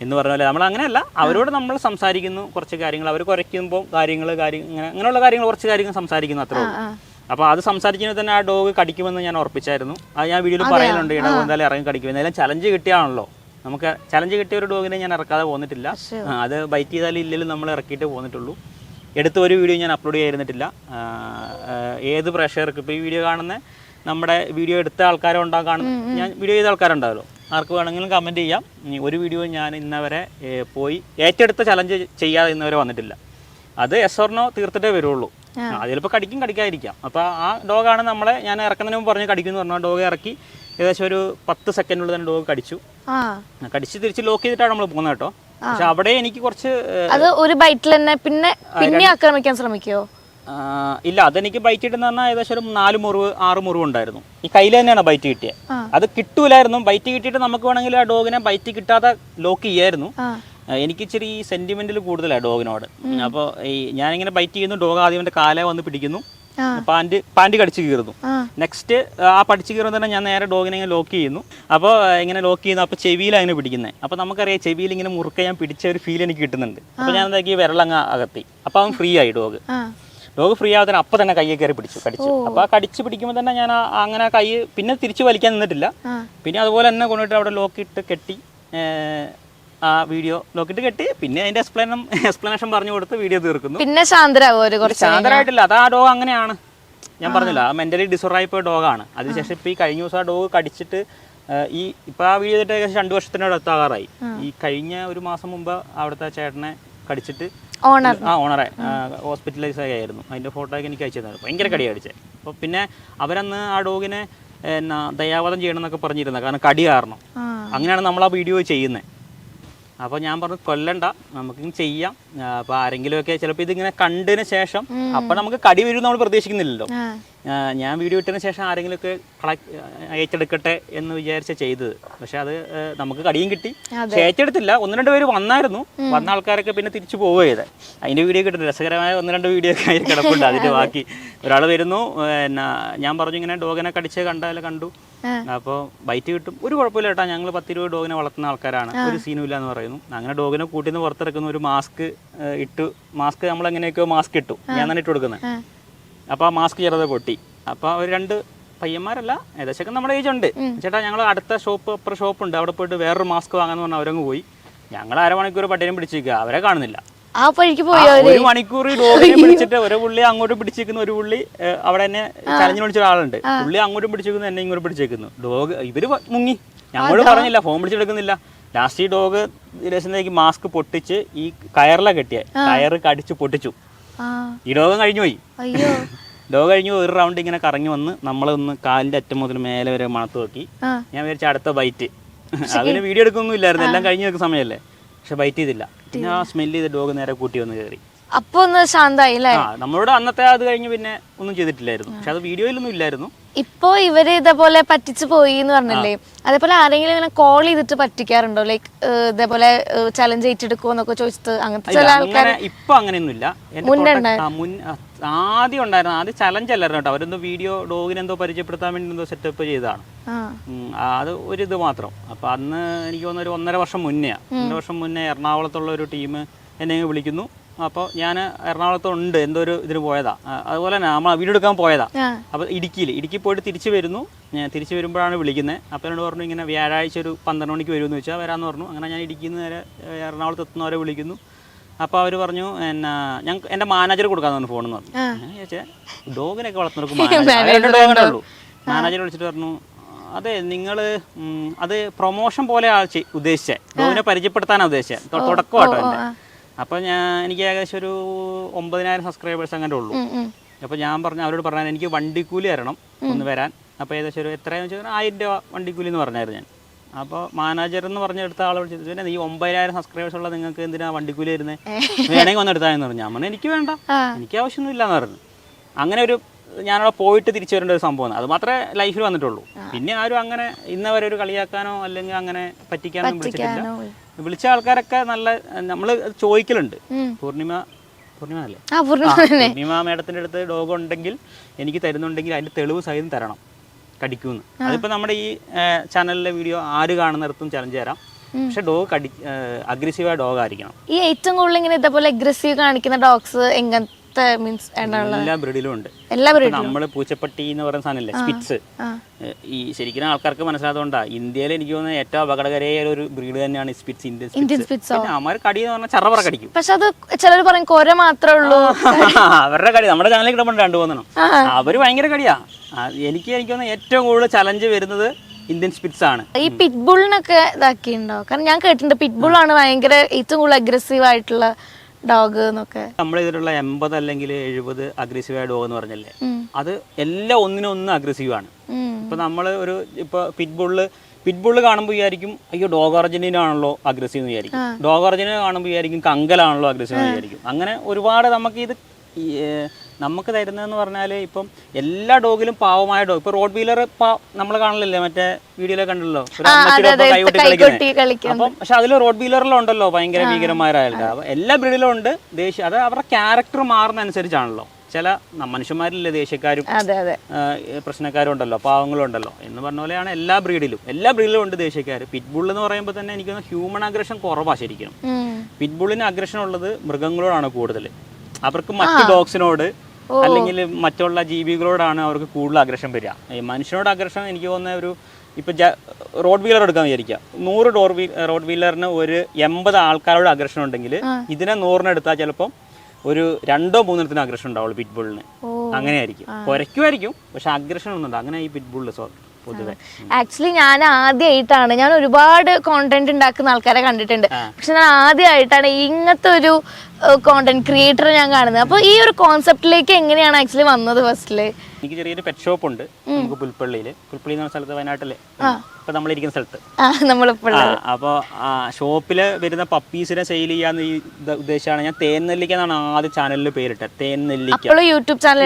എന്ന് പറഞ്ഞ പോലെ നമ്മൾ അങ്ങനെയല്ല, അവരോട് നമ്മൾ സംസാരിക്കുന്നു കുറച്ച് കാര്യങ്ങൾ, അവർ കുറയ്ക്കുമ്പോൾ അങ്ങനെയുള്ള കാര്യങ്ങൾ കുറച്ച് കാര്യങ്ങൾ സംസാരിക്കുന്നു, അത്രേ ഉള്ളൂ. അപ്പോൾ അത് സംസാരിക്കുന്നത് തന്നെ ആ ഡോഗ് കടിക്കുമെന്ന് ഞാൻ ഉറപ്പിച്ചായിരുന്നു. അത് ഞാൻ വീഡിയോയിൽ പറയുന്നുണ്ട്, ഈ ഡോഗ് എന്തായാലും ഇറങ്ങി കടിക്കും. എന്തായാലും ചലഞ്ച് കിട്ടിയാണല്ലോ, നമുക്ക് ചലഞ്ച് കിട്ടിയ ഒരു ഡോഗിനെ ഞാൻ ഇറക്കാതെ പോന്നിട്ടില്ല. അത് ബൈറ്റ് ചെയ്താലും ഇല്ലെങ്കിലും നമ്മൾ ഇറക്കിയിട്ട് പോന്നിട്ടുള്ളൂ. എടുത്ത ഒരു വീഡിയോ ഞാൻ അപ്ലോഡ് ചെയ്യാതിരുന്നിട്ടില്ല. ഏത് പ്രേക്ഷകർക്ക് ഇപ്പോൾ ഈ വീഡിയോ കാണുന്ന നമ്മുടെ വീഡിയോ എടുത്ത ഞാൻ വീഡിയോ ചെയ്ത ആൾക്കാരുണ്ടാവല്ലോ, ആർക്ക് വേണമെങ്കിലും കമൻറ്റ് ചെയ്യാം. ഒരു വീഡിയോ ഞാൻ ഇന്നവരെ പോയി ഏറ്റെടുത്ത ചലഞ്ച് ചെയ്യാതെ ഇന്നവരെ വന്നിട്ടില്ല. അത് എസ് ഓർ നോ തീർത്തിട്ടേ വരുള്ളൂ. അത് ചിലപ്പോൾ കടിക്കാതിരിക്കാം. അപ്പോൾ ആ ഡോഗാണ് നമ്മളെ ഞാൻ ഇറക്കുന്നതിന് മുമ്പ് പറഞ്ഞ് കടിക്കുമെന്ന് പറഞ്ഞാൽ ഡോഗ് ഇറക്കി ഏകദേശം ഒരു 10 സെക്കൻഡിനുള്ളിൽ തന്നെ ഡോഗ് കടിച്ച് തിരിച്ച് ലോക്ക് ചെയ്തിട്ടാണ് നമ്മൾ പോകുന്നത് കേട്ടോ. പക്ഷെ അവിടെ എനിക്ക് കുറച്ച് അത് ഒരു ബൈറ്റിൽ തന്നെ പിന്നെ ആക്രമിക്കാൻ ശ്രമിക്കുമോ? ഇല്ല, അതെനിക്ക് ബൈറ്റ് കിട്ടുന്ന പറഞ്ഞാൽ ഏകദേശം ഒരു 6 മുറിവ് ഉണ്ടായിരുന്നു. ഈ കയ്യിൽ തന്നെയാണ് ബൈറ്റ് കിട്ടിയത്. അത് കിട്ടൂലായിരുന്നു. ബൈറ്റ് കിട്ടിയിട്ട് നമുക്ക് വേണമെങ്കിൽ ആ ഡോഗിനെ ബൈറ്റ് കിട്ടാതെ ലോക്ക് ചെയ്യായിരുന്നു. എനിക്ക് ഇച്ചിരി സെന്റിമെന്റിൽ കൂടുതലാണ് ഡോഗിനോട്. അപ്പോൾ ഈ ഞാനിങ്ങനെ ബൈറ്റ് ചെയ്യുന്നു, ഡോഗ് ആദ്യം എൻ്റെ കാലേ വന്ന് പിടിക്കുന്നു, പാൻറ് കടിച്ച് കീറുന്നു. നെക്സ്റ്റ് ആ പഠിച്ച് കീറുമ്പോൾ തന്നെ ഞാൻ നേരെ ഡോഗിനെ ഇങ്ങനെ ലോക്ക് ചെയ്യുന്നു. അപ്പോൾ ഇങ്ങനെ ലോക്ക് ചെയ്യുന്നു, അപ്പോൾ ചെവിയിലാണ് അങ്ങനെ പിടിക്കുന്നത്. അപ്പോൾ നമുക്കറിയാം ചെവിയിൽ ഇങ്ങനെ മുറുക്ക ഞാൻ പിടിച്ച ഒരു ഫീൽ എനിക്ക് കിട്ടുന്നുണ്ട്. അപ്പോൾ ഞാൻ എന്താക്കി വിരളങ്ങ് അകത്തി. അപ്പോൾ അവൻ ഫ്രീ ആയി ഡോഗ് ഫ്രീ ആവാൻ അപ്പം തന്നെ കയ്യെ കയറി കടിച്ചു. അപ്പോൾ ആ കടിച്ച് പിടിക്കുമ്പോൾ തന്നെ ഞാൻ അങ്ങനെ കൈ പിന്നെ തിരിച്ച് വലിക്കാൻ നിന്നിട്ടില്ല. പിന്നെ അതുപോലെ തന്നെ കൊണ്ടിട്ട് അവിടെ ലോക്കിട്ട് കെട്ടി ആ വീഡിയോ ലോക്കിട്ട് കെട്ടി പിന്നെ അതിന്റെ എക്സ്പ്ലനേഷൻ പറഞ്ഞു കൊടുത്ത് വീഡിയോ തീർക്കുന്നു. പിന്നെ ശാന്തരായിട്ടില്ല. അത് ആ ഡോഗ് അങ്ങനെയാണ്, ഞാൻ പറഞ്ഞില്ല, ആ മെന്റലി ഡിസോർഡർ പോയ ഡോഗാണ്. അതിനുശേഷം ഇപ്പോൾ ഈ കഴിഞ്ഞ ദിവസം ആ ഡോഗ് കടിച്ചിട്ട് ഇപ്പോൾ ആ വീഡിയോ ചെയ്തിട്ട് ഏകദേശം 2 വർഷത്തിനോട് അടുത്താകാറായി. ഈ കഴിഞ്ഞ ഒരു മാസം മുമ്പ് അവിടുത്തെ ചേട്ടനെ കടിച്ചിട്ട് ഓണറെ ഹോസ്പിറ്റലൈസ് ആയിരുന്നു. അതിൻ്റെ ഫോട്ടോയൊക്കെ എനിക്ക് അയച്ചു തന്നത്. ഭയങ്കര കടി കടിച്ചത്. അപ്പോൾ പിന്നെ അവരന്ന് ആ ഡോഗിനെ ദയാവധം ചെയ്യണം എന്നൊക്കെ പറഞ്ഞിരുന്നത്, കാരണം കടി കാരണം. അങ്ങനെയാണ് നമ്മൾ ആ വീഡിയോ ചെയ്യുന്നത്. അപ്പോൾ ഞാൻ പറഞ്ഞു കൊല്ലണ്ട, നമുക്കിങ്ങനെ ചെയ്യാം. അപ്പോൾ ആരെങ്കിലുമൊക്കെ ചിലപ്പോൾ ഇതിങ്ങനെ കണ്ടതിന് ശേഷം, അപ്പം നമുക്ക് കടി വരും നമ്മൾ പ്രതീക്ഷിക്കുന്നില്ലല്ലോ. ഞാൻ വീഡിയോ ഇട്ടതിന് ശേഷം ആരെങ്കിലുമൊക്കെ ഏറ്റെടുക്കട്ടെ എന്ന് വിചാരിച്ച ചെയ്തത്. പക്ഷെ അത് നമുക്ക് കടിയും കിട്ടി. പക്ഷെ ഏറ്റെടുത്തില്ല. 1-2 പേര് വന്നായിരുന്നു. വന്ന ആൾക്കാരൊക്കെ പിന്നെ തിരിച്ചു പോവുക ചെയ്തത്. അതിൻ്റെ വീഡിയോ കിട്ടും, രസകരമായ 1-2 വീഡിയോ ഒക്കെ അതിൽ കിടപ്പുണ്ട്. അതിൻ്റെ ബാക്കി ഒരാൾ വരുന്നു, ഞാൻ പറഞ്ഞു ഇങ്ങനെ ഡോഗിനെ കടിച്ച് കണ്ടു, അപ്പോൾ ബൈറ്റ് കിട്ടും, ഒരു കുഴപ്പമില്ല കേട്ടോ, ഞങ്ങൾ 10-20 ഡോഗിനെ വളർത്തുന്ന ആൾക്കാരാണ്, ഒരു സീനും ഇല്ല എന്ന് പറയുന്നു. അങ്ങനെ ഡോഗിനെ കൂട്ടിൽ നിന്ന് പുറത്തിറക്കുന്ന ഒരു മാസ്ക് നമ്മൾ എങ്ങനെയൊക്കെയോ മാസ്ക് ഇട്ടു, ഞാൻ തന്നെ ഇട്ട് കൊടുക്കുന്നത്. അപ്പോൾ ആ മാസ്ക് ചെറുതെ പൊട്ടി. അപ്പോൾ അവർ 2 പയ്യന്മാരല്ല, ഏകദേശമൊക്കെ നമ്മുടെ ഏജ് ഉണ്ട്. ചേട്ടാ ഞങ്ങൾ അടുത്ത അപ്പുറം ഷോപ്പുണ്ട്, അവിടെ പോയിട്ട് വേറൊരു മാസ്ക് വാങ്ങാന്ന് പറഞ്ഞാൽ അവരങ്ങ് പോയി. ഞങ്ങൾ അരമണിക്കൂർ പട്ടിനെ പിടിച്ചിരിക്കുക, അവരെ കാണുന്നില്ല. ആ പഴിക്ക് പോയോ? 1 മണിക്കൂർ ഈ ഡോഗിനെ പിടിച്ചിട്ട് ഒരു പുള്ളി അങ്ങോട്ട് പിടിച്ചിരിക്കുന്നു, ഒരു പുള്ളി അവിടെ തന്നെ ചലഞ്ചിന് വിളിച്ച ഒരാളുണ്ട്, പുള്ളി അങ്ങോട്ടും പിടിച്ചിരിക്കുന്നു, എന്നെ ഇങ്ങോട്ട് പിടിച്ചേക്കുന്നു. ഡോഗ് ഇവര് മുങ്ങി, ഞങ്ങളോട് പറഞ്ഞില്ല, ഫോൺ പിടിച്ചെടുക്കുന്നില്ല. ലാസ്റ്റ് ഈ ഡോഗ് രസത്തിലേക്ക് മാസ്ക് പൊട്ടിച്ച് ഈ കയറില കെട്ടിയ കയറ് കടിച്ച് പൊട്ടിച്ചു. ഈ ഡോഗ് കഴിഞ്ഞു പോയി. ഡോഗ് കഴിഞ്ഞു ഒരു റൗണ്ട് ഇങ്ങനെ കറങ്ങി വന്ന് നമ്മളൊന്ന് കാലിന്റെ അറ്റം മുതൽ മേലെ വരെ മണത്ത് നോക്കി. ഞാൻ വിചാരിച്ച അടുത്ത ബൈറ്റ്, അതിന് വീഡിയോ എടുക്കൊന്നും ഇല്ലായിരുന്നു, എല്ലാം കഴിഞ്ഞു വെക്കുന്ന സമയമല്ലേ. പക്ഷെ ബൈറ്റ് ചെയ്തില്ല. പിന്നെ ആ സ്മെല്ല് ചെയ്ത് ഡോഗ് നേരെ കൂട്ടി വന്ന് കയറി. അപ്പൊ ഒന്ന് ശാന്തായി അല്ലേ? നമ്മളോട് അന്നത്തെ അത് കഴിഞ്ഞ് പിന്നെ ഒന്നും ചെയ്തിട്ടില്ലായിരുന്നു, പക്ഷെ അത് വീഡിയോയിലൊന്നും ഇല്ലായിരുന്നു. ഇപ്പൊ ഇവര് ഇതേപോലെ പറ്റിച്ചു പോയി എന്ന് പറഞ്ഞില്ലേ, അതേപോലെ ആരെങ്കിലും ഇങ്ങനെ കോൾ ചെയ്തിട്ട് പറ്റിക്കാറുണ്ടോ? ലൈക്ക് ഇതേപോലെ ചലഞ്ച് ഏറ്റെടുക്കുമോ എന്നൊക്കെ ചോദിച്ചിട്ട് അങ്ങനത്തെ ചില ആൾക്കാർ? ഇപ്പൊ അങ്ങനെയൊന്നും ഇല്ല. ആദ്യം ഉണ്ടായിരുന്നു, ആദ്യം ചലഞ്ച് അല്ലായിരുന്നു കേട്ടോ, അവരെന്തോ വീഡിയോ ഡോഗിനെ എന്തോ പരിചയപ്പെടുത്താൻ വേണ്ടി എന്തോ സെറ്റപ്പ് ചെയ്തതാണ്. അത് ഒരു ഇത് മാത്രം. അപ്പൊ അന്ന് എനിക്ക് തോന്നുന്നു ഒരു 1.5 വർഷം മുന്നേ 1 വർഷം മുന്നേ എറണാകുളത്തുള്ള ഒരു ടീം എന്നെ വിളിക്കുന്നു. അപ്പോൾ ഞാൻ എറണാകുളത്തുണ്ട്, എന്തോ ഒരു ഇതിന് പോയതാ, അതുപോലെ തന്നെ നമ്മൾ വീഡിയോ എടുക്കാൻ പോയതാ. അപ്പോൾ ഇടുക്കി പോയിട്ട് തിരിച്ചു വരുന്നു. ഞാൻ തിരിച്ചു വരുമ്പോഴാണ് വിളിക്കുന്നത്. അപ്പോൾ എന്നോട് പറഞ്ഞു ഇങ്ങനെ വ്യാഴാഴ്ച ഒരു 12 മണിക്ക് വരുമെന്ന് വെച്ചാൽ വരാമെന്ന് പറഞ്ഞു. അങ്ങനെ ഞാൻ ഇടുക്കിയിൽ നിന്ന് നേരെ എറണാകുളത്ത് എത്തുന്നവരെ വിളിക്കുന്നു. അപ്പോൾ അവർ പറഞ്ഞു എൻ്റെ മാനേജർ കൊടുക്കാമെന്ന് പറഞ്ഞു, ഫോണെന്ന് പറഞ്ഞു. ഞാൻ ചോദിച്ചാൽ ഡോഗിനൊക്കെ വളർത്തുന്നവർക്ക് ഡോഗിനെ ഉള്ളൂ. മാനേജർ വിളിച്ചിട്ട് പറഞ്ഞു അതെ നിങ്ങൾ അത് പ്രൊമോഷൻ പോലെ ഉദ്ദേശിച്ചത്, ഡോഗിനെ പരിചയപ്പെടുത്താനാണ് ഉദ്ദേശിച്ചത്, തുടക്കമാട്ടോ എൻ്റെ. അപ്പോൾ എനിക്ക് ഏകദേശം ഒരു 9,000 സബ്സ്ക്രൈബേഴ്സ് അങ്ങനെ ഉള്ളൂ. അപ്പോൾ ഞാൻ പറഞ്ഞു അവരോട് പറഞ്ഞാൽ എനിക്ക് വണ്ടിക്കൂലി തരണം ഒന്ന് വരാൻ. അപ്പോൾ ഏകദേശം ഒരു എത്രയാണെന്ന് വെച്ചാൽ 1000 രൂപ വണ്ടിക്കൂലി എന്ന് പറഞ്ഞായിരുന്നു ഞാൻ. അപ്പോൾ മാനേജർ എന്ന് പറഞ്ഞെടുത്ത ആളെ വിളിച്ചിട്ട് പിന്നെ ഈ 9,000 സബ്സ്ക്രൈബേഴ്സ് ഉള്ള നിങ്ങൾക്ക് എന്തിനാണ് വണ്ടിക്കൂലി വരുന്നത്, വേണമെങ്കിൽ ഒന്ന് എടുത്താൽ എന്ന് പറഞ്ഞു. ഞാൻ പറഞ്ഞു എനിക്ക് വേണ്ട, എനിക്ക് ആവശ്യമൊന്നും ഇല്ലയെന്ന് പറഞ്ഞു. അങ്ങനെ ഒരു ഞാനവിടെ പോയിട്ട് തിരിച്ചു വരേണ്ട ഒരു സംഭവമാണ്, അത് മാത്രമേ ലൈഫിൽ വന്നിട്ടുള്ളൂ. പിന്നെ ആരും അങ്ങനെ ഇന്നവരെ ഒരു കളിയാക്കാനോ അല്ലെങ്കിൽ അങ്ങനെ പറ്റിക്കാനോ വിളിച്ചിട്ടില്ല. വിളിച്ച ആൾക്കാരൊക്കെ നല്ല നമ്മൾ ചോദിക്കലുണ്ട്. പൂർണിമ മേഡത്തിൻ്റെ അടുത്ത് ഡോഗ് ഉണ്ടെങ്കിൽ എനിക്ക് തരുന്നുണ്ടെങ്കിൽ അതിൻ്റെ തെളിവ് സഹിതം തരണം, കടിക്കുമെന്ന്. അതിപ്പോൾ നമ്മുടെ ഈ ചാനലിലെ വീഡിയോ ആര് കാണുന്നിടത്തും ചലഞ്ച് തരാം. പക്ഷെ ഡോഗ് അഗ്രസീവായ ഡോഗ് ആയിരിക്കണം. ഈ ഏറ്റവും കൂടുതൽ ഇങ്ങനെ ഇതേപോലെ അഗ്രസീവ് കാണിക്കുന്ന ഡോഗ്സ് എങ്ങനത്തെ മീൻസ് എല്ലാ ബ്രീഡിലും ഉണ്ട്. നമ്മള് പൂച്ചപ്പട്ടി എന്ന് പറയുന്ന സാധനല്ലേ, സ്പിറ്റ്സ്, ഈ ശരിക്കും ആൾക്കാർക്ക് മനസ്സിലാത്തതുകൊണ്ടാ ഇന്ത്യയിൽ എനിക്ക് തോന്നുന്നത് ഏറ്റവും അപകടകരമായ ഒരു ബ്രീഡ് തന്നെയാണ് സ്പിറ്റ്സ്, ഇന്ത്യൻ സ്പിറ്റ്സ്. അവന്മാർ കടി എന്ന് പറഞ്ഞാൽ ചറപറ കടിക്കും. പക്ഷെ അത് ചിലർ പറയും കൊര മാത്രമേ ഉള്ളൂ. അവരുടെ കടി നമ്മുടെ ചാനലിൽ കിട്ടുമ്പോൾ 2-3 അവര് ഭയങ്കര കടിയാ. എനിക്ക് തോന്നുന്നത് ഏറ്റവും കൂടുതൽ ചലഞ്ച് വരുന്നത് ഇന്ത്യൻ സ്പിറ്റ്സ് ആണ്. ഈ പിറ്റ്ബുളിനൊക്കെ ഇതാക്കിയിട്ടുണ്ടോ? കാരണം ഞാൻ കേട്ടിട്ടുണ്ട് പിറ്റ്ബുൾ ആണ് ഭയങ്കര ഏറ്റവും കൂടുതൽ അഗ്രസീവ് ആയിട്ടുള്ള ഡോഗ് എന്നൊക്കെ. നമ്മുടെ ഇതിലുള്ള 80 അല്ലെങ്കിൽ 70 അഗ്രസീവായ ഡോഗ് എന്ന് പറഞ്ഞല്ലേ, അത് എല്ലാം ഒന്നിനൊന്ന് അഗ്രസീവ് ആണ്. ഇപ്പൊ നമ്മള് ഇപ്പൊ പിറ്റ്ബുള്ള് കാണുമ്പോൾ വിചാരിക്കും അയ്യോ ഡോഗ് അർജന്റീന ആണല്ലോ അഗ്രസീവ് എന്ന് വിചാരിക്കും, ഡോഗ് അർജന്റീന കാണുമ്പോൾ വിചാരിക്കും കങ്കലാണല്ലോ അഗ്രസീവ് എന്ന് വിചാരിക്കും. അങ്ങനെ ഒരുപാട് നമുക്ക് തരുന്നതെന്ന് പറഞ്ഞാൽ ഇപ്പം എല്ലാ ഡോഗിലും പാവമായ ഡോഗ്. ഇപ്പൊ റോഡ് വീലർ നമ്മൾ കാണലില്ലേ, മറ്റേ വീഡിയോയിലെ കണ്ടല്ലോ, അപ്പം പക്ഷെ അതിൽ റോഡ് വീലറിലുണ്ടല്ലോ ഭയങ്കര ഭീകരമായ ആൾക്കാർ. അപ്പൊ എല്ലാ ബ്രീഡിലും ഉണ്ട് ദേഷ്യം. അത് അവരുടെ ക്യാരക്ടർ മാറുന്ന അനുസരിച്ചാണല്ലോ. ചില മനുഷ്യന്മാരില്ലേ ദേഷ്യക്കാരും പ്രശ്നക്കാരും ഉണ്ടല്ലോ, പാവങ്ങളും ഉണ്ടല്ലോ എന്ന് പറഞ്ഞ പോലെയാണ് എല്ലാ ബ്രീഡിലും ഉണ്ട് ദേഷ്യക്കാർ. പിറ്റ്ബുൾ എന്ന് പറയുമ്പോൾ തന്നെ എനിക്ക് ഹ്യൂമൻ അഗ്രഷൻ കുറവാ ശരിക്കും. പിറ്റ്ബുള്ളിന് അഗ്രഷൻ ഉള്ളത് മൃഗങ്ങളോടാണ് കൂടുതൽ. അവർക്ക് മറ്റു ഡോഗ്സിനോട് അല്ലെങ്കിൽ മറ്റുള്ള ജീവികളോടാണ് അവർക്ക് കൂടുതൽ അഗ്രഷൻ വരിക. ഈ മനുഷ്യനോട് അഗ്രഷൻ എനിക്ക് തോന്നുന്ന ഇപ്പൊ റോഡ് വീലർ എടുക്കാൻ വിചാരിക്കുക, 100 റോഡ് വീലറിന് ഒരു 80 ആൾക്കാരോട് അഗ്രഷൻ ഉണ്ടെങ്കിൽ ഇതിനെ 100 എടുത്താൽ ചിലപ്പം ഒരു 2-3 അഗ്രഷൻ ഉണ്ടാവുള്ളൂ പിറ്റ്ബുള്ളിന്. അങ്ങനെയായിരിക്കും, കുരയ്ക്കുമായിരിക്കും, പക്ഷെ അഗ്രഷൻ ഒന്നുണ്ട്. അങ്ങനെ ഈ പിറ്റ്ബുള്ള് പൊതുവെ ആക്ച്വലി ഞാൻ ആദ്യമായിട്ടാണ്, ഞാൻ ഒരുപാട് കോണ്ടന്റ് ഉണ്ടാക്കുന്ന ആൾക്കാരെ കണ്ടിട്ടുണ്ട്, പക്ഷെ ഞാൻ ആദ്യമായിട്ടാണ് ഇങ്ങനത്തെ ഒരു കോണ്ടന്റ് ക്രിയേറ്റർ ഞാൻ കാണുന്നത്. അപ്പോൾ ഈ ഒരു കോൺസെപ്റ്റിലേക്ക് എങ്ങനെയാണ് ആക്ച്വലി വന്നത്? ഫസ്റ്റില് എനിക്ക് ചെറിയൊരു പെറ്റ് ഷോപ്പ് ഉണ്ട് നമുക്ക് പുൽപ്പള്ളി എന്ന് പറഞ്ഞ സ്ഥലത്ത്, വയനാട്ടിലെ ഇപ്പൊ നമ്മളിരിക്കുന്ന സ്ഥലത്ത്. അപ്പോൾ ഷോപ്പില് വരുന്ന പപ്പീസിനെ സെയിൽ ചെയ്യാന്ന് ഈ ഉദ്ദേശമാണ് ഞാൻ തേൻനെല്ലിക്ക എന്നാണ് ആദ്യം ചാനലിൽ പേരിട്ടത്. തേൻനെല്ലിക്ക യൂട്യൂബ് ചാനൽ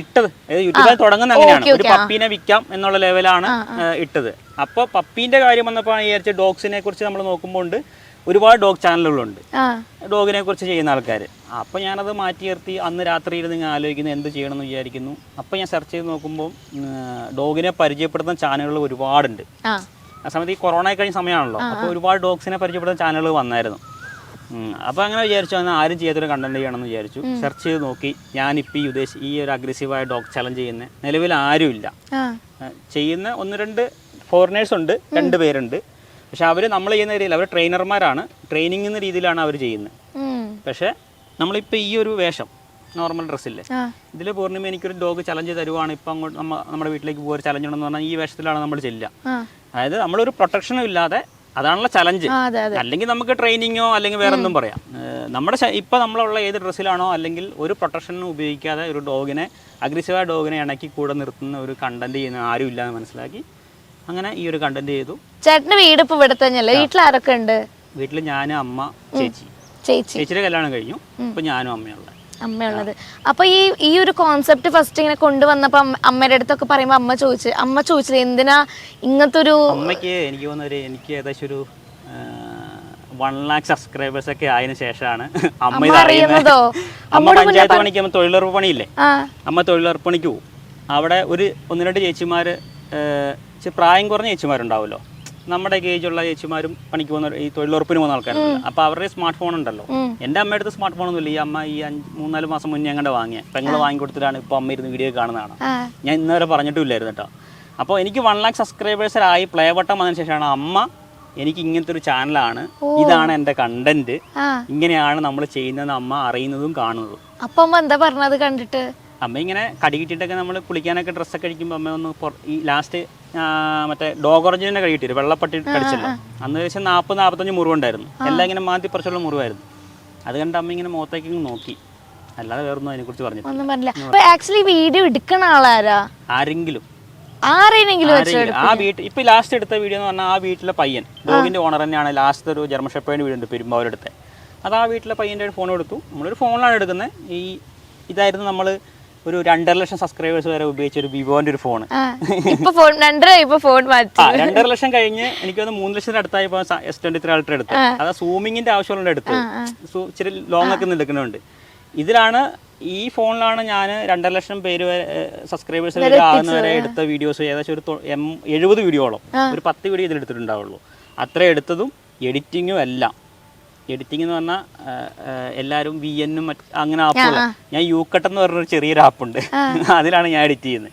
ഇട്ടത്, യൂട്യൂബിൽ തുടങ്ങുന്നത് അങ്ങനെയാണ്, ഒരു പപ്പീനെ വിൽക്കാം എന്നുള്ള ലെവലാണ് ഇട്ടത്. അപ്പോൾ പപ്പീന്റെ കാര്യം വന്നപ്പോൾ വിചാരിച്ച ഡോഗ്സിനെ കുറിച്ച് നമ്മൾ നോക്കുമ്പോൾ ഒരുപാട് ഡോഗ് ചാനലുകളുണ്ട് ആ ഡോഗിനെ കുറിച്ച് ചെയ്യുന്ന ആൾക്കാർ. അപ്പോൾ ഞാനത് മാറ്റി നിർത്തി അന്ന് രാത്രി ഇരുന്ന് ഞാൻ ആലോചിക്കുന്നു എന്ത് ചെയ്യണമെന്ന് വിചാരിക്കുന്നു. അപ്പോൾ ഞാൻ സെർച്ച് ചെയ്ത് നോക്കുമ്പോൾ ഡോഗിനെ പരിചയപ്പെടുത്തുന്ന ചാനലുകൾ ഒരുപാടുണ്ട്. ആ ആ സമയത്ത് ഈ കൊറോണ കഴിഞ്ഞ സമയമാണല്ലോ, അപ്പോൾ ഒരുപാട് ഡോഗ്സിനെ പരിചയപ്പെടുന്ന ചാനലുകൾ വന്നായിരുന്നു. അപ്പോൾ അങ്ങനെ വിചാരിച്ചു എന്നാൽ ആരും ചെയ്യാത്തൊരു കണ്ടന്റ് ചെയ്യണമെന്ന് വിചാരിച്ചു. സെർച്ച് ചെയ്ത് നോക്കി. ഞാനിപ്പോൾ ഈ ഒരു അഗ്രസീവായ ഡോഗ് ചലഞ്ച് ചെയ്യുന്ന നിലവിൽ ആരുമില്ല. ചെയ്യുന്ന 1-2 ഫോറിനേഴ്സ് ഉണ്ട്, 2 പേരുണ്ട്. പക്ഷെ അവർ നമ്മൾ ചെയ്യുന്ന രീതിയിൽ അവർ ട്രെയിനർമാരാണ്, ട്രെയിനിങ് എന്ന രീതിയിലാണ് അവർ ചെയ്യുന്നത്. പക്ഷേ നമ്മളിപ്പോൾ ഈ ഒരു വേഷം നോർമൽ ഡ്രസ്സില്ലേ, ഇതിൽ പൂർണ്ണിമ എനിക്കൊരു ഡോഗ് ചലഞ്ച് തരുവാണ്, ഇപ്പം അങ്ങോട്ട് നമ്മുടെ വീട്ടിലേക്ക് പോകുന്ന ചലഞ്ച് ഉണ്ടെന്ന് പറഞ്ഞാൽ ഈ വേഷത്തിലാണ് നമ്മൾ ചെല്ലുക. അതായത് നമ്മളൊരു പ്രൊട്ടക്ഷനും ഇല്ലാതെ, അതാണല്ലോ ചലഞ്ച്. അല്ലെങ്കിൽ നമുക്ക് ട്രെയിനിങ്ങോ അല്ലെങ്കിൽ വേറെ ഒന്നും പറയാം. ഇപ്പം നമ്മളുള്ള ഏത് ഡ്രസ്സിലാണോ അല്ലെങ്കിൽ ഒരു പ്രൊട്ടക്ഷനും ഉപയോഗിക്കാതെ ഒരു ഡോഗിനെ, അഗ്രസീവായ ഡോഗിനെ ഇണക്കി കൂടെ നിർത്തുന്ന ഒരു കണ്ടന്റ് ചെയ്യുന്ന ആരും ഇല്ലാന്ന് മനസ്സിലാക്കി അങ്ങനെ ഈ ഒരു കണ്ടന്റ് ചെയ്തു. ചേട്ടന്റെ വീട് ഇപ്പൊ ഇവിടെ തന്നെയല്ലേ? വീട്ടിൽ ആരൊക്കെ ഉണ്ട്? വീട്ടിൽ ഞാൻ, അമ്മ, ചേച്ചി. ചേച്ചിയുടെ കല്യാണം കഴിഞ്ഞു. ഇപ്പൊ ഞാനും അമ്മയുള്ളത്. അപ്പൊ ഈ ഒരു കോൺസെപ്റ്റ് ഫസ്റ്റ് ഇങ്ങനെ കൊണ്ടുവന്നപ്പോ അമ്മയുടെ അടുത്തൊക്കെ പറയുമ്പോ അമ്മ ചോദിച്ചത് എന്തിനാ ഇങ്ങനത്തെ ഒരു. അമ്മയ്ക്ക് എനിക്ക് തോന്നുന്നത് എനിക്ക് ഏകദേശം ഒരു 1 lakh സബ്സ്ക്രൈബേഴ്സ് ഒക്കെ ആയതിനു ശേഷമാണ് അമ്മ ഇത് അറിയുന്നത്. അമ്മ പഞ്ചായത്ത് പണിക്ക് തൊഴിലുറപ്പ് പണിയില്ലേ, അമ്മ തൊഴിലുറപ്പ് പണിക്ക് പോകും. അവിടെ 1-2 ചേച്ചിമാര്, പ്രായം കുറഞ്ഞ ചേച്ചിമാരുണ്ടാവുമല്ലോ, നമ്മുടെ ഏജുള്ള ചേച്ചിമാരും പണിക്ക് പോകുന്ന ഈ തൊഴിലുറപ്പിന് പോകുന്ന ആൾക്കാരുണ്ട്. അപ്പോൾ അവരുടെ സ്മാർട്ട് ഫോൺ ഉണ്ടല്ലോ. എൻ്റെ അമ്മയുടെ അടുത്ത് സ്മാർട്ട് ഫോണൊന്നുമില്ല. ഈ അമ്മ ഈ 3-4 മാസം മുന്നേ അങ്ങോട്ട് വാങ്ങിയ പെങ്ങൾ വാങ്ങിക്കൊടുത്തിട്ടാണ് ഇപ്പോൾ അമ്മ ഇരുന്ന് വീഡിയോ കാണുന്നതാണ്. ഞാൻ ഇന്നുവരെ പറഞ്ഞിട്ടില്ലായിരുന്നു കേട്ടോ. അപ്പോൾ എനിക്ക് 1 lakh സബ്സ്ക്രൈബേഴ്സിലായി പ്ലേ ബട്ടൺ വന്നതിന് ശേഷമാണ് അമ്മ എനിക്ക് ഇങ്ങനത്തെ ഒരു ചാനലാണ്, ഇതാണ് എൻ്റെ കണ്ടന്റ്, ഇങ്ങനെയാണ് നമ്മൾ ചെയ്യുന്നത് അമ്മ അറിയുന്നതും കാണുന്നതും. അപ്പം അമ്മ എന്താ പറഞ്ഞത് കണ്ടിട്ട്? അമ്മ ഇങ്ങനെ കടി കിട്ടിയിട്ടൊക്കെ നമ്മൾ കുളിക്കാനൊക്കെ ഡ്രസ്സൊക്കെ കഴിക്കുമ്പോൾ അമ്മ ഒന്ന് ഈ ലാസ്റ്റ് മറ്റേ ഡോഗ് ഒറിജിനെ കഴിയിട്ടില്ല, വെള്ളപ്പട്ടി കടിച്ചല്ലോ. അന്ന് ഏകദേശം 40-45 മുറിവുണ്ടായിരുന്നു. എല്ലാം ഇങ്ങനെ മാറ്റി പറിച്ചുള്ള മുറിവായിരുന്നു. അത് കണ്ട് അമ്മ ഇങ്ങനെ മുഖത്തേക്ക് നോക്കി, അല്ലാതെ വേറൊന്നും അതിനെ കുറിച്ച് പറഞ്ഞില്ല. ആക്ച്വലി വീഡിയോ എടുക്കണ ആളാരാ? ആരെങ്കിലും ആ വീട്ടിൽ ഇപ്പൊ ലാസ്റ്റ് എടുത്ത വീഡിയോ എന്ന് പറഞ്ഞാൽ ആ വീട്ടിലെ പയ്യൻ, ഡോഗിന്റെ ഓണർ തന്നെയാണ്. ലാസ്റ്റ് ഒരു ജർമ്മൻ ഷെപ്പേർഡ് വീടുണ്ട് പെരുമ്പാവൂരെടുത്ത്. അത് ആ വീട്ടിലെ പയ്യന്റെ ഒരു ഫോൺ എടുത്തു. നമ്മളൊരു ഫോണിലാണ് എടുക്കുന്നത്. ഇതായിരുന്നു നമ്മൾ ഒരു 2.5 ലക്ഷം സബ്സ്ക്രൈബേഴ്സ് വരെ ഉപയോഗിച്ച ഒരു വിവോന്റെ ഒരു ഫോൺ. 2.5 ലക്ഷം കഴിഞ്ഞ് എനിക്കൊന്ന് 3 ലക്ഷത്തിന് അടുത്തായപ്പോൾ S23 അൾട്ര എടുത്തു. അത് സൂമിങ്ങിന്റെ ആവശ്യമുള്ള എടുത്തത്, ഇച്ചിരി ലോങ് ഒക്കെ എടുക്കുന്നുണ്ട്. ഇതിലാണ് ഈ ഫോണിലാണ് ഞാൻ 2.5 ലക്ഷം പേര് സബ്സ്ക്രൈബേഴ്സ് വരെ ആകുന്ന വരെ എടുത്ത വീഡിയോസ് ഏകദേശം ഒരു 70 വീഡിയോളം, ഒരു 10 വീഡിയോ ഇതിലെടുത്തിട്ടുണ്ടാവുള്ളൂ. അത്ര എടുത്തതും എഡിറ്റിങ്ങും എല്ലാം. എഡിറ്റിംഗ് എന്ന് പറഞ്ഞാൽ എല്ലാവരും VN അങ്ങനെ ആപ്പുകൾ. ഞാൻ യൂക്കട്ട് എന്ന് പറഞ്ഞൊരു ചെറിയൊരു ആപ്പുണ്ട്, അതിലാണ് ഞാൻ എഡിറ്റ് ചെയ്യുന്നത്.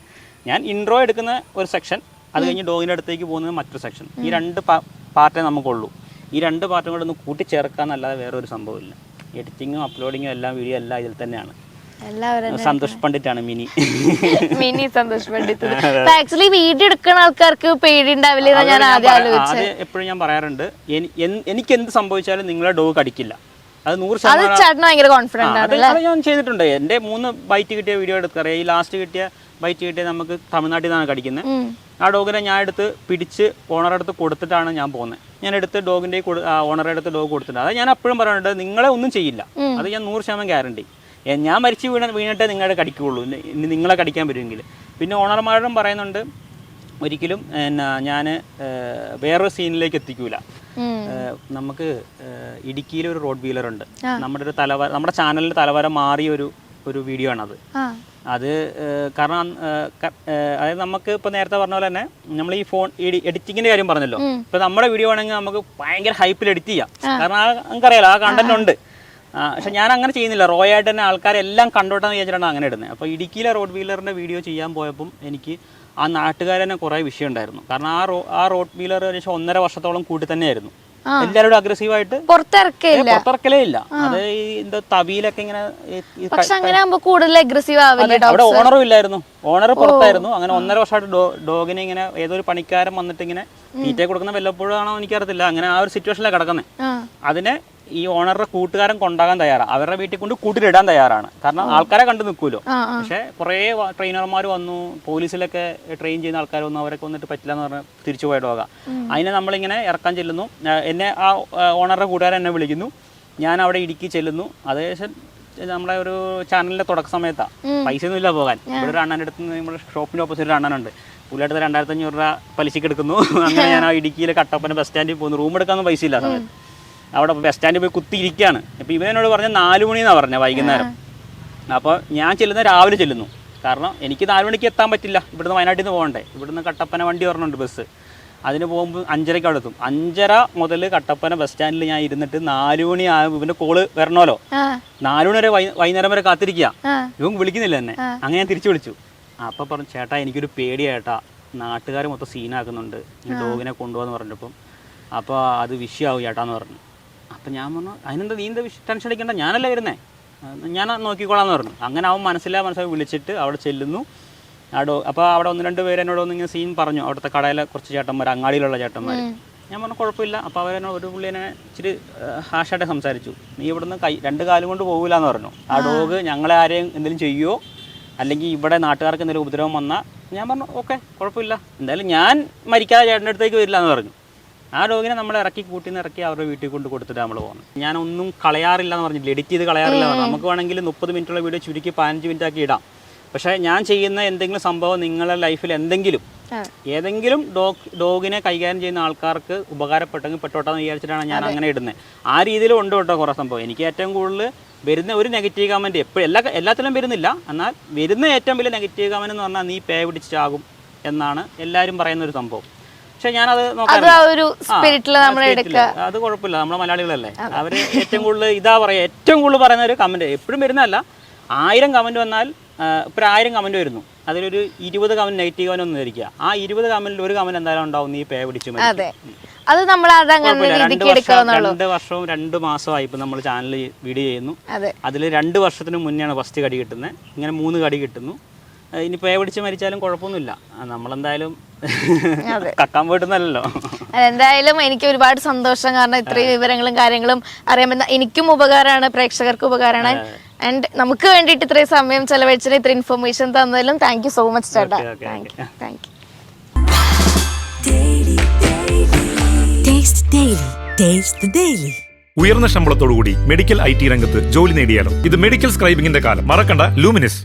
ഞാൻ ഇൻട്രോ എടുക്കുന്ന ഒരു സെക്ഷൻ, അത് കഴിഞ്ഞ് ഡോഗിൻ്റെ അടുത്തേക്ക് പോകുന്നത് മറ്റൊരു സെക്ഷൻ. ഈ 2 പാർട്ടേ നമുക്കുള്ളൂ. ഈ 2 പാർട്ടും കൂടെ ഒന്ന് കൂട്ടിച്ചേർക്കാന്നല്ലാതെ വേറെ ഒരു സംഭവമില്ല. എഡിറ്റിങ്ങും അപ്ലോഡിങ്ങും എല്ലാം വീഡിയോ എല്ലാം ഇതിൽ തന്നെയാണ്. സന്തോഷ് പണ്ഡിറ്റാണ് mini Santosh Pandit. Actually video എടുക്കുന്ന ആൾക്കാർക്ക് പേടി ഉണ്ടാവില്ല. ഞാൻ ആദ്യം എപ്പോഴും ഞാൻ പറയാറുണ്ട്, എനിക്ക് എന്ത് സംഭവിച്ചാലും നിങ്ങളെ ഡോഗ് കടിക്കില്ല. അത് 100% ഞാൻ ചെയ്തിട്ടുണ്ട്. എൻ്റെ 3 ബൈറ്റ് കിട്ടിയ വീഡിയോ എടുക്കറിയാം. ഈ ലാസ്റ്റ് കിട്ടിയ ബൈറ്റ് കിട്ടിയ നമുക്ക് തമിഴ്നാട്ടിൽ നിന്നാണ് കടിക്കുന്നത്. ആ ഡോഗിനെ ഞാൻ എടുത്ത് പിടിച്ച് ഓണറുടെ അടുത്ത് കൊടുത്തിട്ടാണ് ഞാൻ പോകുന്നത്. ഞാൻ എടുത്ത് ഡോഗിൻ്റെ ഓണറുടെ അടുത്ത് ഡോഗ് കൊടുത്തിട്ടുണ്ട്. അത് ഞാൻ എപ്പോഴും പറയാറുണ്ട്, നിങ്ങളെ ഒന്നും ചെയ്യില്ല. അത് ഞാൻ 100% ഗ്യാരണ്ടി. ഞാൻ മരിച്ച് വീണിട്ടേ നിങ്ങളെ കടിക്കുകയുള്ളൂ, നിങ്ങളെ കടിക്കാൻ പറ്റുമെങ്കിൽ. പിന്നെ ഓണർമാരും പറയുന്നുണ്ട് ഒരിക്കലും ഞാൻ വേറൊരു സീനിലേക്ക് എത്തിക്കൂല. നമുക്ക് ഇടുക്കിയിൽ ഒരു റോഡ് വീലർ ഉണ്ട്. നമ്മുടെ ചാനലിൻ്റെ തലവര മാറിയ ഒരു വീഡിയോ ആണത്. അത് കാരണം അതായത് നമുക്ക് ഇപ്പോൾ നേരത്തെ പറഞ്ഞ പോലെ തന്നെ നമ്മൾ ഈ ഫോൺ എഡിറ്റിങ്ങിൻ്റെ കാര്യം പറഞ്ഞല്ലോ. ഇപ്പോൾ നമ്മുടെ വീഡിയോ ആണെങ്കിൽ നമുക്ക് ഭയങ്കര ഹൈപ്പിൽ എഡിറ്റ് ചെയ്യാം, കാരണം നമുക്കറിയാലോ ആ കണ്ടന്റ് ഉണ്ട്. പക്ഷെ ഞാൻ അങ്ങനെ ചെയ്യുന്നില്ല. റോയായിട്ട് തന്നെ ആൾക്കാരെല്ലാം കണ്ടോട്ടെന്ന് വിചാരിച്ചിട്ടാണ് അങ്ങനെ ഇടുന്നത്. അപ്പോൾ ഇടുക്കിയിലെ റോഡ് വീലറിൻ്റെ വീഡിയോ ചെയ്യാൻ പോയപ്പം എനിക്ക് ആ നാട്ടുകാരനെ കുറേ വിഷയം ഉണ്ടായിരുന്നു. കാരണം ആ റോഡ് വീലർ ഏകദേശം 1.5 വർഷത്തോളം കൂട്ടി തന്നെയായിരുന്നു. എല്ലാവരോടും അഗ്രസീവായിട്ട് പുറത്തിറക്കലേ ഇല്ല. അത് എന്തോ തവിയിലൊക്കെ ഇങ്ങനെ. അവിടെ ഓണറും ഇല്ലായിരുന്നു, ഓണർ പുറത്തായിരുന്നു. അങ്ങനെ 1.5 വർഷമായിട്ട് ഡോഗിനെ ഇങ്ങനെ ഏതൊരു പണിക്കാരൻ വന്നിട്ട് ഇങ്ങനെ തീറ്റ കൊടുക്കുന്ന വല്ലപ്പോഴും ആണോ എനിക്കറിയത്തില്ല. അങ്ങനെ ആ ഒരു സിറ്റുവേഷനിലാണ് കിടക്കുന്നത്. അതിനെ ഈ ഓണറുടെ കൂട്ടുകാരൻ കൊണ്ടാകാൻ തയ്യാറാണ്, അവരുടെ വീട്ടിൽ കൊണ്ട് കൂട്ടിലിടാൻ തയ്യാറാണ്. കാരണം ആൾക്കാരെ കണ്ടു നിൽക്കുമല്ലോ. പക്ഷെ കുറേ ട്രെയിനർമാർ വന്നു, പോലീസിലൊക്കെ ട്രെയിൻ ചെയ്യുന്ന ആൾക്കാർ വന്നു, അവരൊക്കെ വന്നിട്ട് പറ്റില്ല എന്ന് പറഞ്ഞാൽ തിരിച്ചു പോയ ഡോഗ. അതിനെ നമ്മളിങ്ങനെ ഇറക്കാൻ ചെല്ലുന്നു. എന്നെ ആ ഓണറുടെ കൂട്ടുകാരൻ എന്നെ വിളിക്കുന്നു. ഞാൻ അവിടെ ഇടുക്കി ചെല്ലുന്നു. അതേശം നമ്മളെ ഒരു ചാനലിന്റെ തുടക്ക സമയത്താണ്. പൈസ ഒന്നും ഇല്ല പോകാൻ. ഇവിടെ ഒരു അണ്ണൻ്റെ അടുത്ത് നമ്മുടെ ഷോപ്പിൻ്റെ ഓപ്പോസിറ്റ് ഒരു അണ്ണനുണ്ട്. പുള്ളിയടുത്ത് 2500 രൂപ പലിശക്ക് എടുക്കുന്നു. അങ്ങനെ ഞാൻ ആ ഇടുക്കിയിലെ കട്ടപ്പന ബസ് സ്റ്റാൻഡിൽ പോകുന്നു. റൂം എടുക്കാനൊന്നും പൈസ ഇല്ല സമയത്ത്. അവിടെ ബസ് സ്റ്റാൻഡിൽ പോയി കുത്തിയിരിക്കുകയാണ്. അപ്പോൾ ഇവനോട് പറഞ്ഞ 4 മണിയെന്നാണ് പറഞ്ഞത് വൈകുന്നേരം. അപ്പോൾ ഞാൻ ചെല്ലുന്ന രാവിലെ ചെല്ലുന്നു. കാരണം എനിക്ക് 4 മണിക്ക് എത്താൻ പറ്റില്ല, ഇവിടുന്ന് വയനാട്ടിൽ നിന്ന് പോകണ്ടേ. ഇവിടുന്ന് കട്ടപ്പന വണ്ടി പറഞ്ഞുണ്ട് ബസ്, അതിന് പോകുമ്പോൾ 5:30 അവിടെ എത്തും. 5:30 മുതൽ കട്ടപ്പന ബസ് സ്റ്റാൻഡിൽ ഞാൻ ഇരുന്നിട്ട് 4 മണി ഇവൻ്റെ കോള് വരണമല്ലോ, 4 മണി വരെ വൈകുന്നേരം വരെ കാത്തിരിക്കുക. ഇവൻ വിളിക്കുന്നില്ല എന്നെ. അങ്ങനെ ഞാൻ തിരിച്ചു വിളിച്ചു. അപ്പോൾ പറഞ്ഞു, ചേട്ടാ എനിക്കൊരു പേടിയായിട്ടാ, നാട്ടുകാർ മൊത്തം സീനാക്കുന്നുണ്ട്, ഈ ഡോഗിനെ കൊണ്ടുപോകാന്ന് പറഞ്ഞപ്പം. അപ്പോൾ അത് വിഷയമാവും ചേട്ടാന്ന് പറഞ്ഞു. അപ്പം ഞാൻ പറഞ്ഞു, അതിനെന്താ നീ എന്താ ടെൻഷൻ അടിക്കണ്ട, ഞാനല്ലേ വരുന്നേ, ഞാൻ നോക്കിക്കോളാന്ന് പറഞ്ഞു. അങ്ങനെ അവൻ മനസ്സിലായി വിളിച്ചിട്ട് അവിടെ ചെല്ലുന്നു. അപ്പോൾ അവിടെ 1-2 പേര് എന്നോട് ഇങ്ങനെ സീൻ പറഞ്ഞു, അവിടുത്തെ കടയിലെ കുറച്ച് ചേട്ടന്മാർ, അങ്ങാടിയിലുള്ള ചേട്ടന്മാർ. ഞാൻ പറഞ്ഞു കുഴപ്പമില്ല. അപ്പോൾ അവരെന്നോട് ഒരു പുള്ളി എന്നെ ഇച്ചിരി ഹാഷായിട്ട് സംസാരിച്ചു. നീ ഇവിടുന്ന് 2 കാലും കൊണ്ട് പോകില്ല എന്ന് പറഞ്ഞു. ആ ഡോഗ് ഞങ്ങളെ ആരെയും എന്തെങ്കിലും ചെയ്യുമോ അല്ലെങ്കിൽ ഇവിടെ നാട്ടുകാർക്ക് എന്തെങ്കിലും ഉപദ്രവം വന്നാൽ, ഞാൻ പറഞ്ഞു ഓക്കെ കുഴപ്പമില്ല, എന്തായാലും ഞാൻ മരിക്കാതെ ചേട്ടൻ്റെ അടുത്തേക്ക് വരില്ല എന്ന് പറഞ്ഞു. ആ ഡോഗിനെ നമ്മൾ കൂട്ടിന്ന് ഇറക്കി അവരുടെ വീട്ടിൽ കൊണ്ട് കൊടുത്തിട്ട് നമ്മൾ പോകുന്നു. ഞാനൊന്നും കളയാറില്ല എന്ന് പറഞ്ഞില്ല, എഡിറ്റ് ചെയ്ത് കളയാറില്ല എന്ന് പറഞ്ഞു. നമുക്ക് വേണമെങ്കിൽ 30 മിനിറ്റുള്ള വീഡിയോ ചുരുക്കി 15 മിനിറ്റ് ആക്കി ഇടാം. പക്ഷേ ഞാൻ ചെയ്യുന്ന എന്തെങ്കിലും സംഭവം നിങ്ങളുടെ ലൈഫിൽ ഏതെങ്കിലും ഡോഗിനെ കൈകാര്യം ചെയ്യുന്ന ആൾക്കാർക്ക് ഉപകാരപ്പെട്ടെങ്കിൽ പെട്ടോട്ടെന്ന് വിചാരിച്ചിട്ടാണ് ഞാൻ അങ്ങനെ ഇടുന്നത്. ആ രീതിയിൽ ഉണ്ട് കേട്ടോ കുറേ സംഭവം. എനിക്ക് ഏറ്റവും കൂടുതൽ വരുന്ന ഒരു നെഗറ്റീവ് കമൻറ്റ് എപ്പോഴും എല്ലാത്തിലും വരുന്നില്ല, എന്നാൽ വരുന്ന ഏറ്റവും വലിയ നെഗറ്റീവ് കമൻറ്റ് എന്ന് പറഞ്ഞാൽ നീ പേ പിടിച്ചാകും എന്നാണ് എല്ലാവരും പറയുന്ന ഒരു സംഭവം. പക്ഷെ ഞാനത് നോക്കാറില്ല. അത് കുഴപ്പമില്ല, നമ്മളെ മലയാളികളല്ലേ, അവർ ഏറ്റവും കൂടുതൽ ഇതാ പറയുക, ഏറ്റവും കൂടുതൽ പറയുന്ന ഒരു കമൻറ്റ് എപ്പോഴും വരുന്നതല്ല. 1000 കമൻറ്റ് വന്നാൽ ഇപ്പോൾ 1000 കമൻറ്റ് വരുന്നു, അതിലൊരു 20 കമൻറ്റ് നെഗറ്റീവ് കമൻറ്റ് ഒന്നും ധരിക്കുക. ആ 20 കമൻറ്റിൽ ഒരു കമൻറ്റ് എന്തായാലും ഉണ്ടാവും, നീ പേ പിടിച്ചു. 2 വർഷവും 2 മാസമായി ഇപ്പം നമ്മൾ ചാനലിൽ വീഡിയോ ചെയ്യുന്നു. അതിൽ 2 വർഷത്തിന് മുന്നെയാണ് ഫസ്റ്റ് കടി കിട്ടുന്നത്. ഇങ്ങനെ 3 കടി കിട്ടുന്നു. ഇനി പേ പിടിച്ച് മരിച്ചാലും കുഴപ്പമൊന്നുമില്ല, നമ്മളെന്തായാലും കക്കാൻ പോയിട്ടൊന്നല്ലോ. എന്തായാലും എനിക്ക് ഒരുപാട് സന്തോഷം, കാരണം ഇത്രയും വിവരങ്ങളും കാര്യങ്ങളും അറിയാൻ എനിക്കും ഉപകാരമാണ്, പ്രേക്ഷകർക്കും ഉപകാരമാണ്. ആൻഡ് നമുക്ക് വേണ്ടിയിട്ട് ഇത്രയും സമയം ചെലവഴിച്ചതിന് ഇത്ര ഇൻഫർമേഷൻ തന്നതിലും താങ്ക് യു സോ മച്ച് ചേട്ടാ. Thank you. ഉയർന്ന ശമ്പളത്തോടുകൂടി മെഡിക്കൽ IT രംഗത്ത് ജോലി നേടിയാലോ? ഇത് മെഡിക്കൽ സ്ക്രൈബിംഗിന്റെ കാലം. മറക്കണ്ട, ലൂമിനസ്.